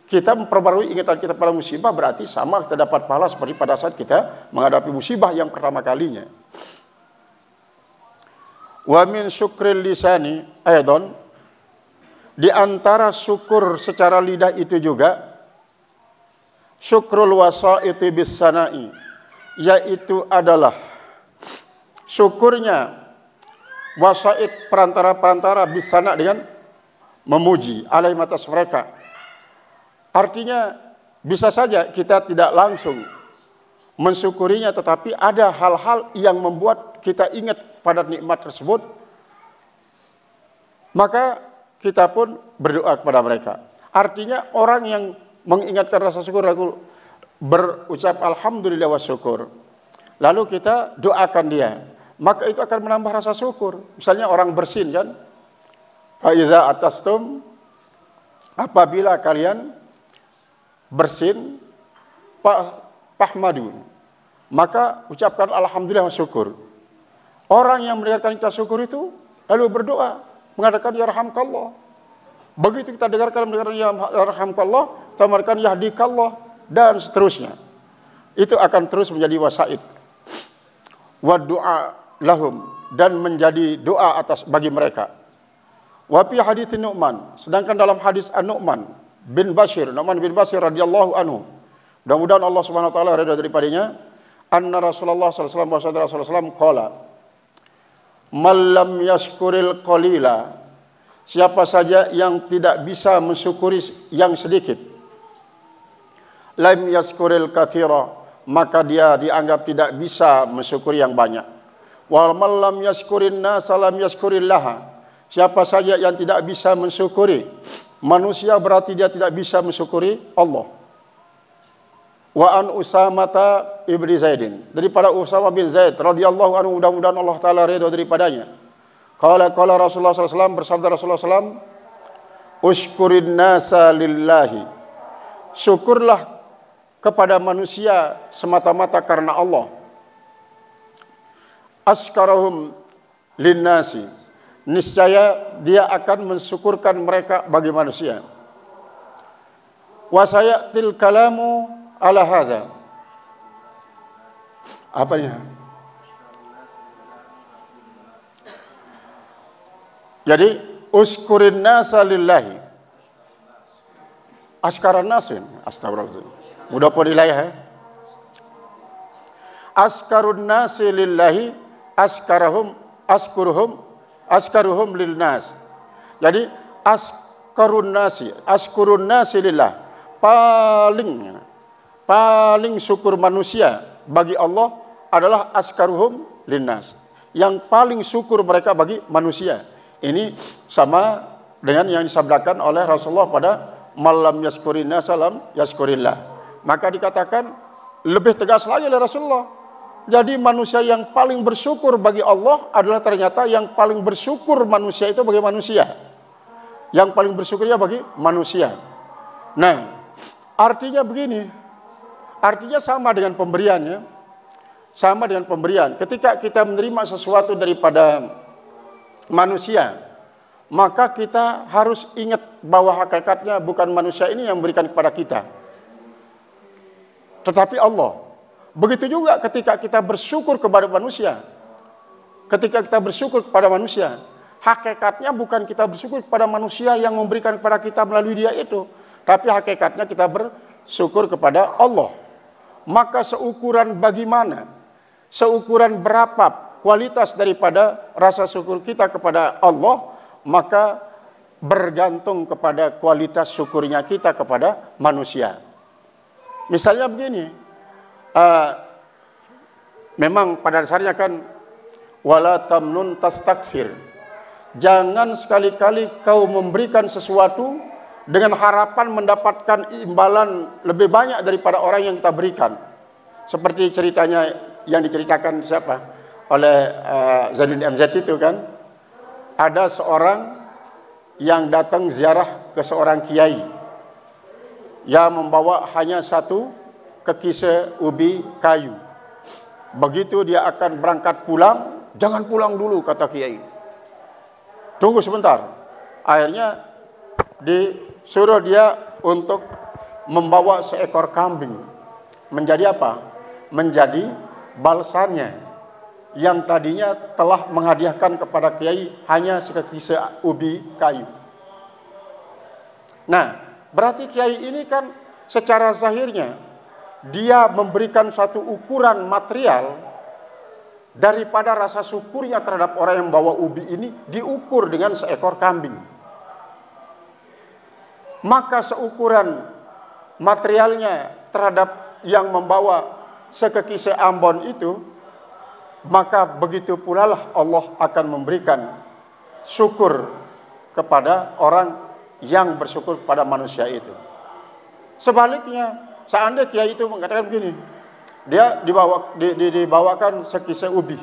Kita memperbarui ingatan kita pada musibah berarti sama kita dapat pahala seperti pada saat kita menghadapi musibah yang pertama kalinya. Wa min syukril lisani aydan, di antara syukur secara lidah itu juga syukrul wasaiti bis sana'i, yaitu adalah syukurnya wasait perantara-perantara bisana dengan memuji alaihim atas mereka. Artinya bisa saja kita tidak langsung mensyukurinya, tetapi ada hal-hal yang membuat kita ingat pada nikmat tersebut, maka kita pun berdoa kepada mereka. Artinya orang yang mengingatkan rasa syukur, berucap alhamdulillah wa syukur, lalu kita doakan dia, maka itu akan menambah rasa syukur. Misalnya orang bersin kan, fa iza atastum, apabila kalian bersin, fahmadun, maka ucapkan alhamdulillah wa syukur. Orang yang mendengarkan kita syukur itu lalu berdoa mengatakan yarhamkallah. Begitu kita dengarkan yarhamkallah, kita mengatakan yahdikallah, dan seterusnya. Itu akan terus menjadi wasaid wa du'a lahum, dan menjadi doa atas bagi mereka. Wa fi hadits Nu'man, sedangkan dalam hadis An-Nu'man bin Bashir radhiyallahu anhu, mudah-mudahan Allah Subhanahu wa taala ridha daripadanya, anna Rasulullah sallallahu alaihi wasallam qala, man lam yashkuril qalila, siapa saja yang tidak bisa mensyukuri yang sedikit, lam yashkuril katsira, maka dia dianggap tidak bisa mensyukuri yang banyak. Wal man lam yashkurin nas lam yashkurillah, siapa saja yang tidak bisa mensyukuri manusia berarti dia tidak bisa mensyukuri Allah. Wa an Usamata ibni Zaidin, daripada Usama bin Zaid radhiyallahu anhu, mudah-mudahan Allah taala ridha daripadanya. Qala Rasulullah sallallahu alaihi wasallam, bersabda Rasulullah sallallahu alaihi wasallam, usykurin nasa lillahi, syukurlah kepada manusia semata-mata karena Allah. Askarahum linnasi, niscaya dia akan mensyukurkan mereka bagi manusia. Wa sayatil kalamu ala hadza, apa ini? Jadi uskurin nasa lillahi. Askaran nasin. Astagfirullahaladzim. Mudah pun ilayah. Askarun nasi lillahi askaruhum lil nas. Jadi askurun nasi lillah. Paling syukur manusia bagi Allah adalah askaruhum lin nas. Yang paling syukur mereka bagi manusia. Ini sama dengan yang disabdakan oleh Rasulullah pada malam yaskurinna salam yaskurillah. Maka dikatakan lebih tegas lagi oleh Rasulullah. Jadi manusia yang paling bersyukur bagi Allah adalah ternyata yang paling bersyukur manusia itu bagi manusia. Yang paling bersyukurnya bagi manusia. Nah, artinya begini. Artinya sama dengan pemberian ya. Sama dengan pemberian. Ketika kita menerima sesuatu daripada manusia, maka kita harus ingat bahwa hakikatnya bukan manusia ini yang memberikan kepada kita, tetapi Allah. Begitu juga ketika kita bersyukur kepada manusia. Ketika kita bersyukur kepada manusia, hakikatnya bukan kita bersyukur kepada manusia yang memberikan kepada kita melalui dia itu, tapi hakikatnya kita bersyukur kepada Allah. Maka seukuran bagaimana, seukuran berapa kualitas daripada rasa syukur kita kepada Allah, maka bergantung kepada kualitas syukurnya kita kepada manusia. Misalnya begini, memang pada dasarnya kan wala tamnun tastakfir. Jangan sekali-kali kau memberikan sesuatu dengan harapan mendapatkan imbalan lebih banyak daripada orang yang kita berikan. Seperti ceritanya yang diceritakan siapa? Oleh Zainuddin MZ itu kan, ada seorang yang datang ziarah ke seorang kiai yang membawa hanya satu kekise ubi kayu. Begitu dia akan berangkat pulang, jangan pulang dulu kata kiai, tunggu sebentar. Akhirnya disuruh dia untuk membawa seekor kambing. Menjadi apa? Menjadi balsannya. Yang tadinya telah menghadiahkan kepada kiai hanya sekekise ubi kayu. Nah, berarti kiai ini kan secara zahirnya dia memberikan satu ukuran material daripada rasa syukurnya terhadap orang yang membawa ubi ini diukur dengan seekor kambing. Maka seukuran materialnya terhadap yang membawa sekekise ambon itu, maka begitu pula lah Allah akan memberikan syukur kepada orang yang bersyukur kepada manusia itu. Sebaliknya, seandainya kiai itu mengatakan begini, dia dibawakan sekise ubi,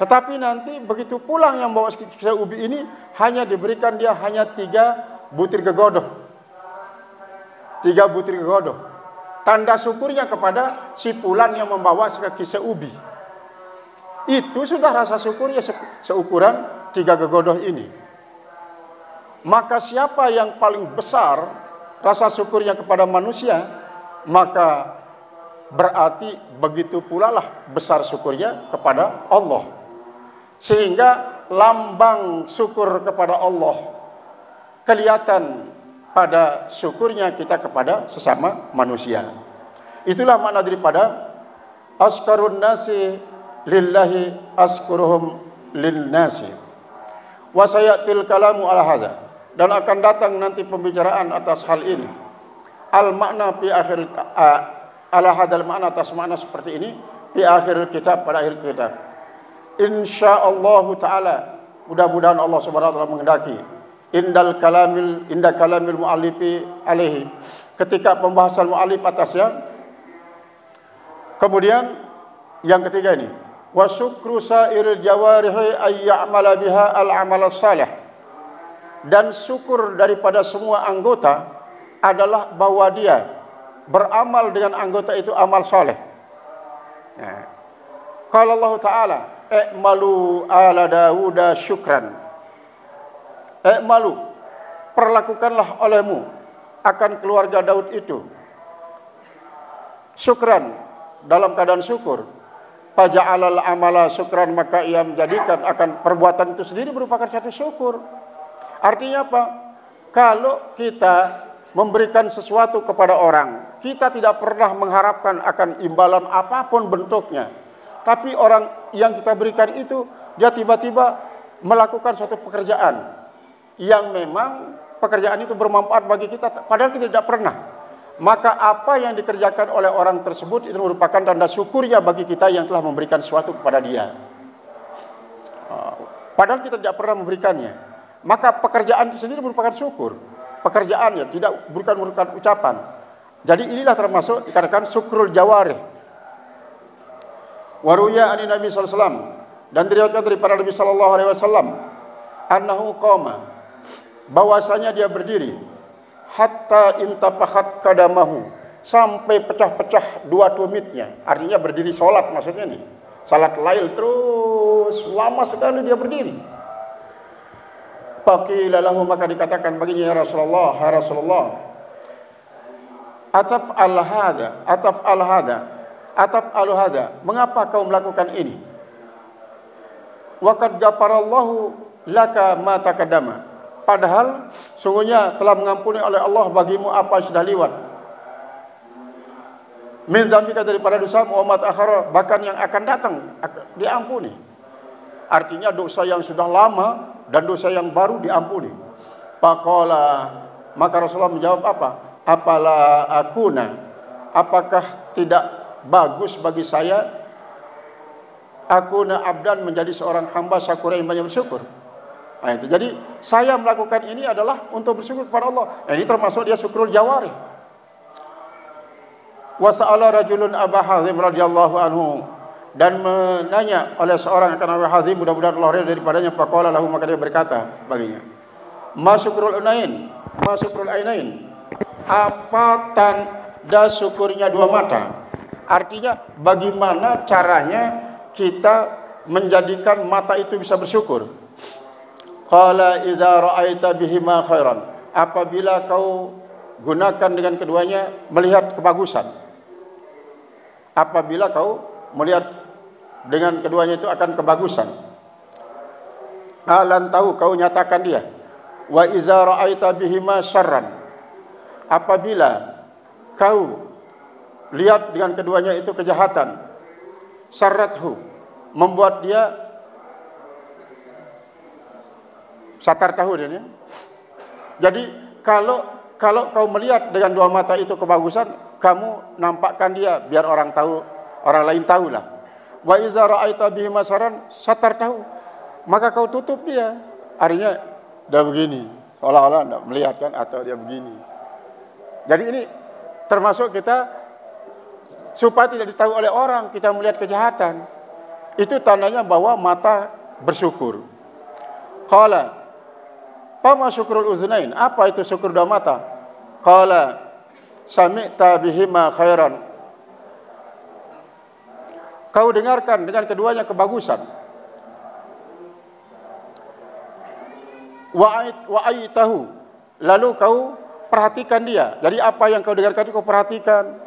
tetapi nanti begitu pulang yang bawa sekise ubi ini hanya diberikan dia hanya 3 butir gegodoh. 3 butir gegodoh. Tanda syukurnya kepada si pulan yang membawa sekise ubi. Itu sudah rasa syukurnya seukuran 3 gegodoh ini. Maka siapa yang paling besar rasa syukurnya kepada manusia, maka berarti begitu pula lah besar syukurnya kepada Allah. Sehingga lambang syukur kepada Allah kelihatan pada syukurnya kita kepada sesama manusia. Itulah makna daripada askarun nasi lillahi askuruhum lin nasi. Wa sayatil kalamu ala hadza. Dan akan datang nanti pembicaraan atas hal ini. Al makna fi akhir ala hadzal makna, atas makna seperti ini fi akhir kitab, pada akhir kitab. Insyaallah taala, mudah-mudahan Allah Subhanahu wa taala menghendaki, inda kalamil muallifi alaihi, ketika pembahasan muallif atasnya. Kemudian yang ketiga ini, wa syukru sairil jawarihi ay ya'mala biha al-amal salih. Dan syukur daripada semua anggota adalah bahwa dia beramal dengan anggota itu amal soleh. Nah, kalau Allah Ta'ala, i'malu ala Dawuda syukran. I'malu, perlakukanlah olehmu akan keluarga Daud itu syukran, dalam keadaan syukur. faja'alal amala syukran, maka ia menjadikan akan perbuatan itu sendiri merupakan satu syukur. Artinya apa? Kalau kita memberikan sesuatu kepada orang, kita tidak pernah mengharapkan akan imbalan apapun bentuknya. Tapi orang yang kita berikan itu, dia tiba-tiba melakukan suatu pekerjaan yang memang pekerjaan itu bermanfaat bagi kita, padahal kita tidak pernah. Maka apa yang dikerjakan oleh orang tersebut itu merupakan tanda syukurnya bagi kita yang telah memberikan sesuatu kepada dia. Padahal kita tidak pernah memberikannya. Maka pekerjaan itu sendiri merupakan syukur. Pekerjaannya bukan merupakan ucapan. Jadi inilah termasuk dikatakan syukrul jawarih. Waruya ani Nabi sallallahu alaihi wasallam, dan diriwayatkan daripada Nabi sallallahu alaihi wasallam, annahu qama, bahwasanya dia berdiri, hatta intafahat kadamahu, sampai pecah-pecah dua tumitnya. Artinya berdiri sholat maksudnya nih. Salat lail terus lama sekali dia berdiri. Faqila lahu, maka dikatakan baginya, ya Rasulullah, ataf'al hada, mengapa kau melakukan ini? Wa qad ghafarallahu laka ma taqaddama, padahal sungguhnya telah mengampuni oleh Allah bagimu apa yang sudah lewat. Min dzambika, daripada dosa, Muhammad akhara, bahkan yang akan datang diampuni. Artinya dosa yang sudah lama dan dosa yang baru diampuni. Faqala, maka Rasulullah menjawab apa? Apala akuna, apakah tidak bagus bagi saya akuna abdan, menjadi seorang hamba syakura yang banyak bersyukur. Nah, itu. Jadi saya melakukan ini adalah untuk bersyukur kepada Allah. Ini termasuk dia syukrul jawarih. Wa sa'ala rajulun Aba Hazim radhiyallahu anhu, dan menanya oleh seorang akan Abu Hazim, mudah-mudahan Allah ridha daripadanya. Faqala lahu, maka dia berkata baginya, ma syukrul ainain, apa tanda syukurnya dua mata? Artinya bagaimana caranya kita menjadikan mata itu bisa bersyukur? Qala idza ra'aita bihima khairan, apabila kau gunakan dengan keduanya melihat kebagusan. Apabila kau melihat dengan keduanya itu akan kebagusan. Alan, tahu kau nyatakan dia. Wa idza ra'aita bihima syarran, apabila kau lihat dengan keduanya itu kejahatan. Syarrathu, membuat dia satar tahu dia. Jadi kalau kau melihat dengan dua mata itu kebagusan, kamu nampakkan dia biar orang tahu, orang lain tahulah. Wa iza ra'aita bihi masaran satar tahu, maka kau tutup dia. Artinya dia begini, seolah-olah tidak melihat kan, atau dia begini. Jadi ini termasuk kita supaya tidak ditahu oleh orang kita melihat kejahatan. Itu tandanya bahwa mata bersyukur. Qala, fama syukrul uznain, apa itu syukur dua mata? Qala, sami'ta bihima khairan, kau dengarkan dengan keduanya kebagusan. Wa'aitahu, lalu kau perhatikan dia. Jadi apa yang kau dengarkan itu kau perhatikan.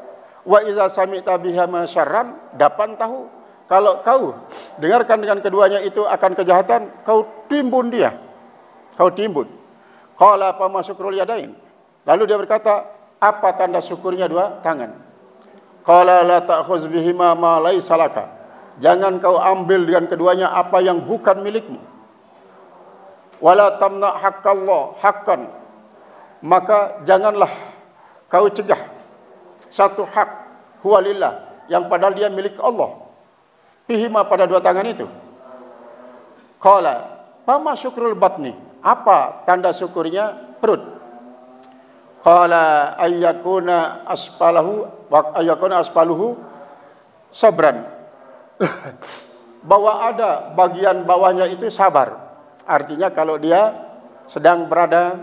Wa iza sami'ta bihima syarran, dapan tahu. Kalau kau dengarkan dengan keduanya itu akan kejahatan, kau timbun dia. Kau timbun. Qala fama syukrul yadain, lalu dia berkata, apa tanda syukurnya dua tangan? Qala la ta'khuz bihima ma laysa laka, jangan kau ambil dengan keduanya apa yang bukan milikmu. Wala tamna haqqallah haqqan, maka janganlah kau cegah satu hak huwa lillah, yang padahal dia milik Allah. Bihima, pada dua tangan itu. Qala fama syukrul batni, apa tanda syukurnya perut? Qala ayyakuna aspaluhu sabran, bahwa ada bagian bawahnya itu sabar. Artinya kalau dia sedang berada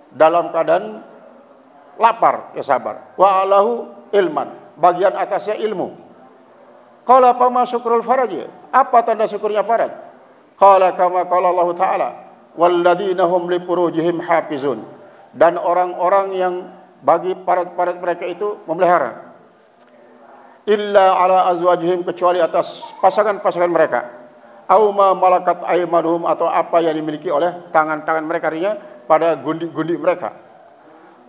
dalam keadaan lapar, ya sabar. Wa alahu ilman, bagian atasnya ilmu. Qala fama syukrul faraj, apa tanda syukurnya faraj? Qala kama qala Allah Ta'ala, walladzina hum li furujihim hafizun, dan orang-orang yang bagi parat-parat mereka itu memelihara. illa ala azwajihim, kecuali atas pasangan-pasangan mereka, au ma malakat aymanuhum, atau apa yang dimiliki oleh tangan-tangan mereka, artinya pada gundi-gundi mereka.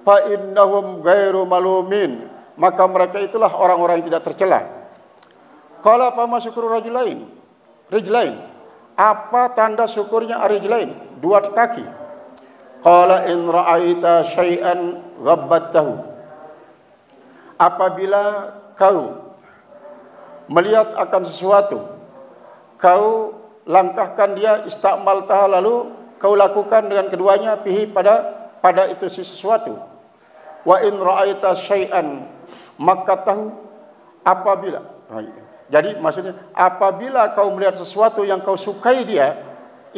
Fa innahum ghairu malumin, maka mereka itulah orang-orang yang tidak tercela. Qala fa ma syukru rajulain, apa tanda syukurnya rijlain, dua kaki? Qala in ra'aita syai'an ghabbattahu, apabila kau melihat akan sesuatu, kau langkahkan dia, istakmaltah, lalu kau lakukan dengan keduanya, fihi, pada itu sesuatu. Wa in ra'aita syai'an makkatahu, apabila, jadi maksudnya apabila kau melihat sesuatu yang kau sukai dia,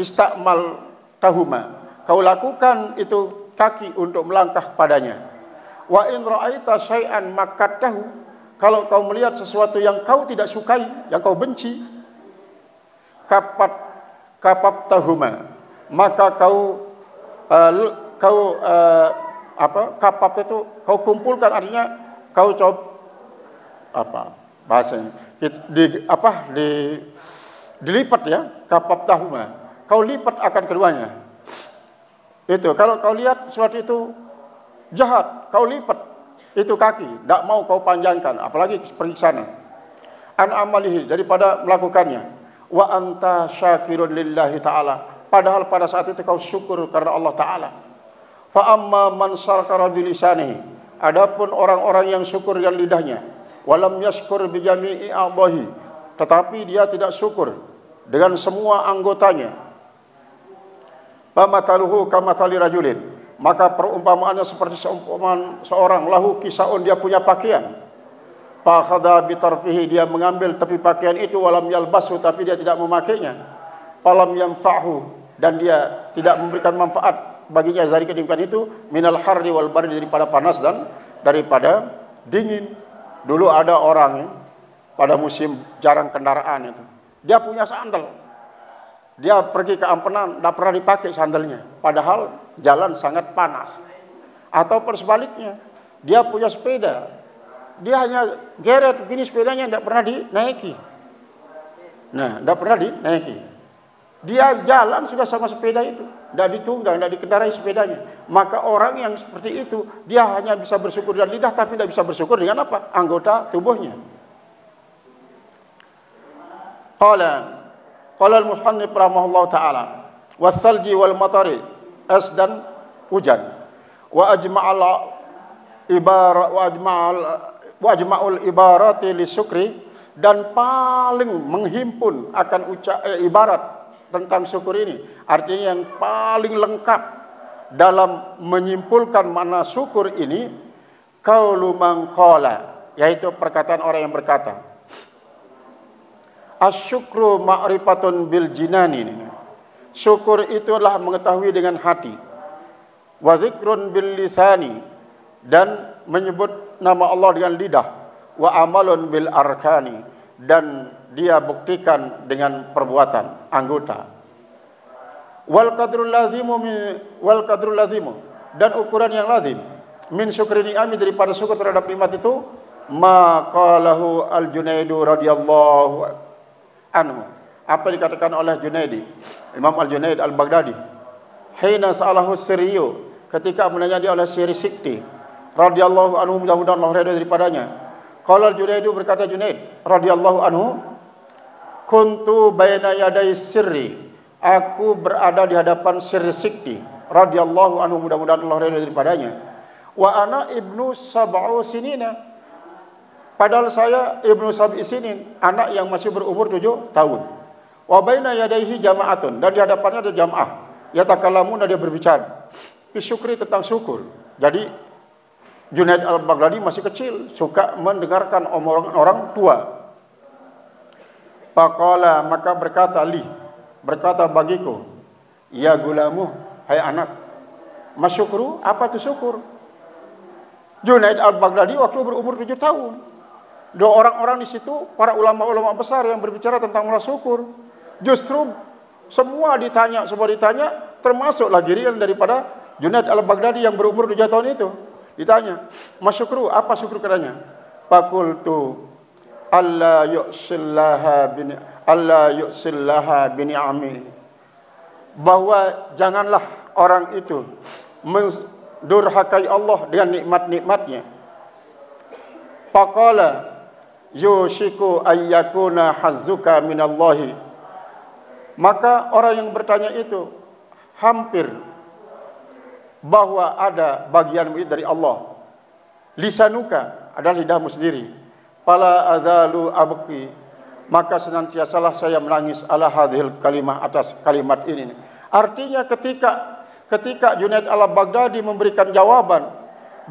istakmaltahuma, kau lakukan itu kaki untuk melangkah padanya. Wa in ra'aita syai'an makkatahu, kalau kau melihat sesuatu yang kau tidak sukai, yang kau benci, kapaptahuma, maka kapat itu kau kumpulkan, artinya kau bahasanya dilipat ya, kapaptahuma, kau lipat akan keduanya. Itu kalau kau lihat sesuatu itu jahat, kau lipat itu kaki, tidak mau kau panjangkan, apalagi pergi ke sana. An amalihi, daripada melakukannya. Wa anta syakirun lillahi ta'ala, padahal pada saat itu kau syukur karena Allah Ta'ala. Fa amma man syakara bilisanihi, adapun orang-orang yang syukur dengan lidahnya, walam yashkur bi jami'i a'dhahi, tetapi dia tidak syukur dengan semua anggotanya. Fa mataluhu kamathali rajulin, maka perumpamaannya seperti seumpama seorang lahu kisaun, dia punya pakaian, fa khadha bi tarfihi, dia mengambil tepi pakaian itu, walam yalbasu, tapi dia tidak memakainya, falam yanfa'hu, dan dia tidak memberikan manfaat baginya dari kenikmatan itu, minal harri wal bardi, daripada panas dan daripada dingin. Dulu ada orang pada musim jarang kendaraan itu, dia punya sandal, dia pergi ke Ampenan, tidak pernah dipakai sandalnya, padahal jalan sangat panas. Ataupun sebaliknya, dia punya sepeda, dia hanya geret begini sepedanya, tidak pernah dinaiki. Nah, tidak pernah dinaiki. Dia jalan sudah sama sepeda itu, tidak ditunggang, tidak dikendarai sepedanya. Maka orang yang seperti itu, dia hanya bisa bersyukur dengan lidah, tapi tidak bisa bersyukur dengan apa? Anggota tubuhnya. Qala al-musannif rahimahullah ta'ala, was-salji wal matari, es dan hujan, wa ajma'ul ibarati li syukri, dan paling menghimpun akan ibarat tentang syukur ini, artinya yang paling lengkap dalam menyimpulkan makna syukur ini, qaulu man qala, yaitu perkataan orang yang berkata, asyukru ma'rifatun bil jinani, syukur itu adalah mengetahui dengan hati, wa zikrun bil lisani, dan menyebut nama Allah dengan lidah, wa amalun bil arkani, dan dia buktikan dengan perbuatan anggota. Wal qadrul lazimu, dan ukuran yang lazim, min syukri ni'ami, daripada syukur terhadap nikmat itu, ma qalahu al-Junaidu radhiyallahu anhu, apa dikatakan oleh Junaidi, Imam al-Junaid al-Baghdadi, hina sa'alahu Siriyu, ketika menanya dia oleh Siri Sikti radhiyallahu anhu, mudah-mudahan Allah ridha daripadanya. Qala al-Junaidu, berkata Junaid radhiyallahu anhu, kuntu baina yaday sirri, aku berada di hadapan Siri Sikti radhiyallahu anhu, mudah-mudahan Allah ridha daripadanya. Wa ana ibnu sab'u sinina, padahal saya ibnu sab'i sinin, anak yang masih berumur 7 tahun. Wa baina yadayhi jama'atun, dan di hadapannya ada jamaah, yatakalamuna, dia berbicara, bisyukri, tentang syukur. Jadi Junaid al-Baghdadi masih kecil, suka mendengarkan omongan orang tua. Faqala, maka berkata bagiku, ya gulamu, hai anak, masyukru, apa itu syukur? Junaid al-Baghdadi waktu berumur 7 tahun. Dua orang-orang di situ, para ulama-ulama besar yang berbicara tentang makna syukur. Justru semua ditanya, termasuk lagi rian daripada Junaid al-Baghdadi yang berumur 7 tahun itu. Ditanya, masyukru, apa syukur katanya? Fakultu, alla yu'sillaha bini'ami, bahwa janganlah orang itu mendurhakai Allah dengan nikmat-nikmatnya. Faqala yushiku ayyakuna hazzuka minallahi, maka orang yang bertanya itu hampir bahwa ada bagianmu dari Allah. Lisanuka adalah lidahmu sendiri. Fala azalu abki, maka senantiasalah saya menangis ala hadhil kalimah, atas kalimat ini. Artinya ketika Junaid al-Baghdadi memberikan jawaban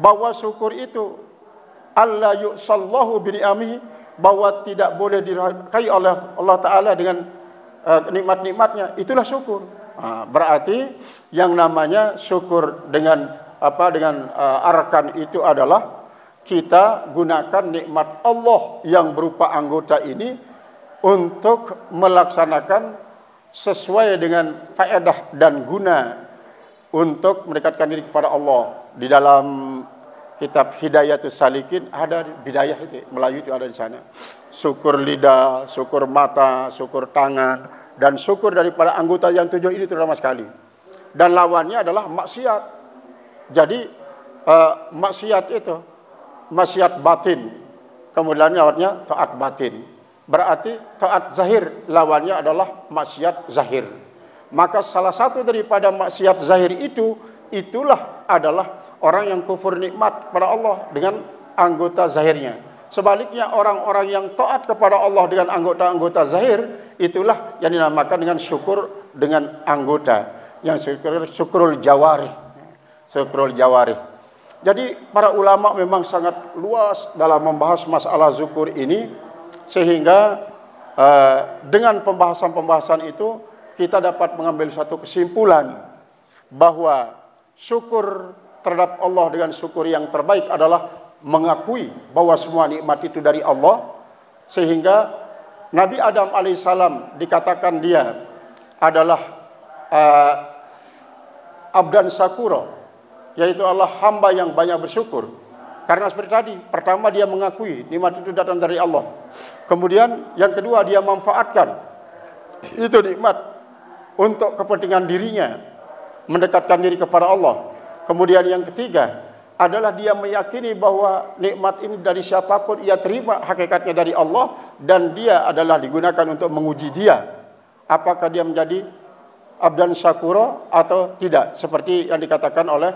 bahwa syukur itu alla yu'sallahu bini'amihi, bahwa tidak boleh dirahkai oleh Allah Ta'ala dengan nikmat-nikmatnya, itulah syukur. Berarti yang namanya syukur dengan arkan itu adalah kita gunakan nikmat Allah yang berupa anggota ini untuk melaksanakan sesuai dengan faedah dan guna untuk mendekatkan diri kepada Allah. Di dalam kitab Hidayatus Salikin ada bidayah itu, Melayu itu ada di sana. Syukur lidah, syukur mata, syukur tangan, dan syukur daripada anggota yang 7 ini terutama sekali. Dan lawannya adalah maksiat. Jadi maksiat itu maksiat batin, kemudian lawannya taat batin. Berarti taat zahir lawannya adalah maksiat zahir. Maka salah satu daripada maksiat zahir itulah adalah orang yang kufur nikmat kepada Allah dengan anggota zahirnya. Sebaliknya orang-orang yang taat kepada Allah dengan anggota-anggota zahir, itulah yang dinamakan dengan syukur dengan anggota, yang syukurul jawarih. Syukurul jawarih. Jadi para ulama memang sangat luas dalam membahas masalah syukur ini, sehingga dengan pembahasan-pembahasan itu kita dapat mengambil satu kesimpulan bahwa syukur terhadap Allah dengan syukur yang terbaik adalah mengakui bahwa semua nikmat itu dari Allah, sehingga Nabi Adam alaihissalam dikatakan dia adalah abdan syakura, yaitu Allah hamba yang banyak bersyukur. Karena seperti tadi, pertama dia mengakui nikmat itu datang dari Allah. Kemudian yang kedua dia manfaatkan itu nikmat untuk kepentingan dirinya, mendekatkan diri kepada Allah. Kemudian yang ketiga adalah dia meyakini bahwa nikmat ini dari siapapun ia terima hakikatnya dari Allah, dan dia adalah digunakan untuk menguji dia apakah dia menjadi abdan syakura atau tidak, seperti yang dikatakan oleh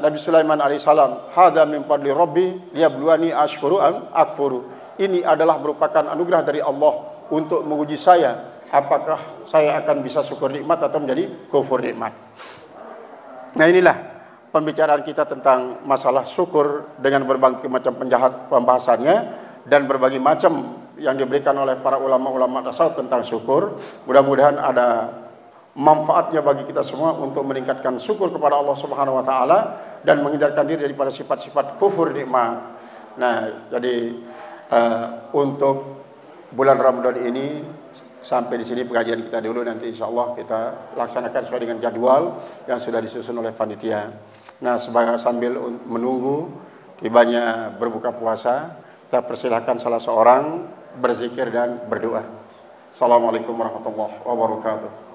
Nabi Sulaiman alaihissalam, hadza min fadli rabbi liyabluwani ashkuru am akfuru. Ini adalah merupakan anugerah dari Allah untuk menguji saya apakah saya akan bisa syukur nikmat atau menjadi kufur nikmat. Nah, inilah pembicaraan kita tentang masalah syukur dengan berbagai macam pembahasannya dan berbagai macam yang diberikan oleh para ulama-ulama tasawuf tentang syukur. Mudah-mudahan ada manfaatnya bagi kita semua untuk meningkatkan syukur kepada Allah Subhanahu wa taala dan menghindarkan diri daripada sifat-sifat kufur nikmat. Nah, jadi untuk bulan Ramadan ini sampai di sini pengajian kita dulu, nanti insyaallah kita laksanakan sesuai dengan jadwal yang sudah disusun oleh panitia. Nah, sambil menunggu tibanya berbuka puasa, kita persilahkan salah seorang berzikir dan berdoa. Assalamualaikum warahmatullahi wabarakatuh.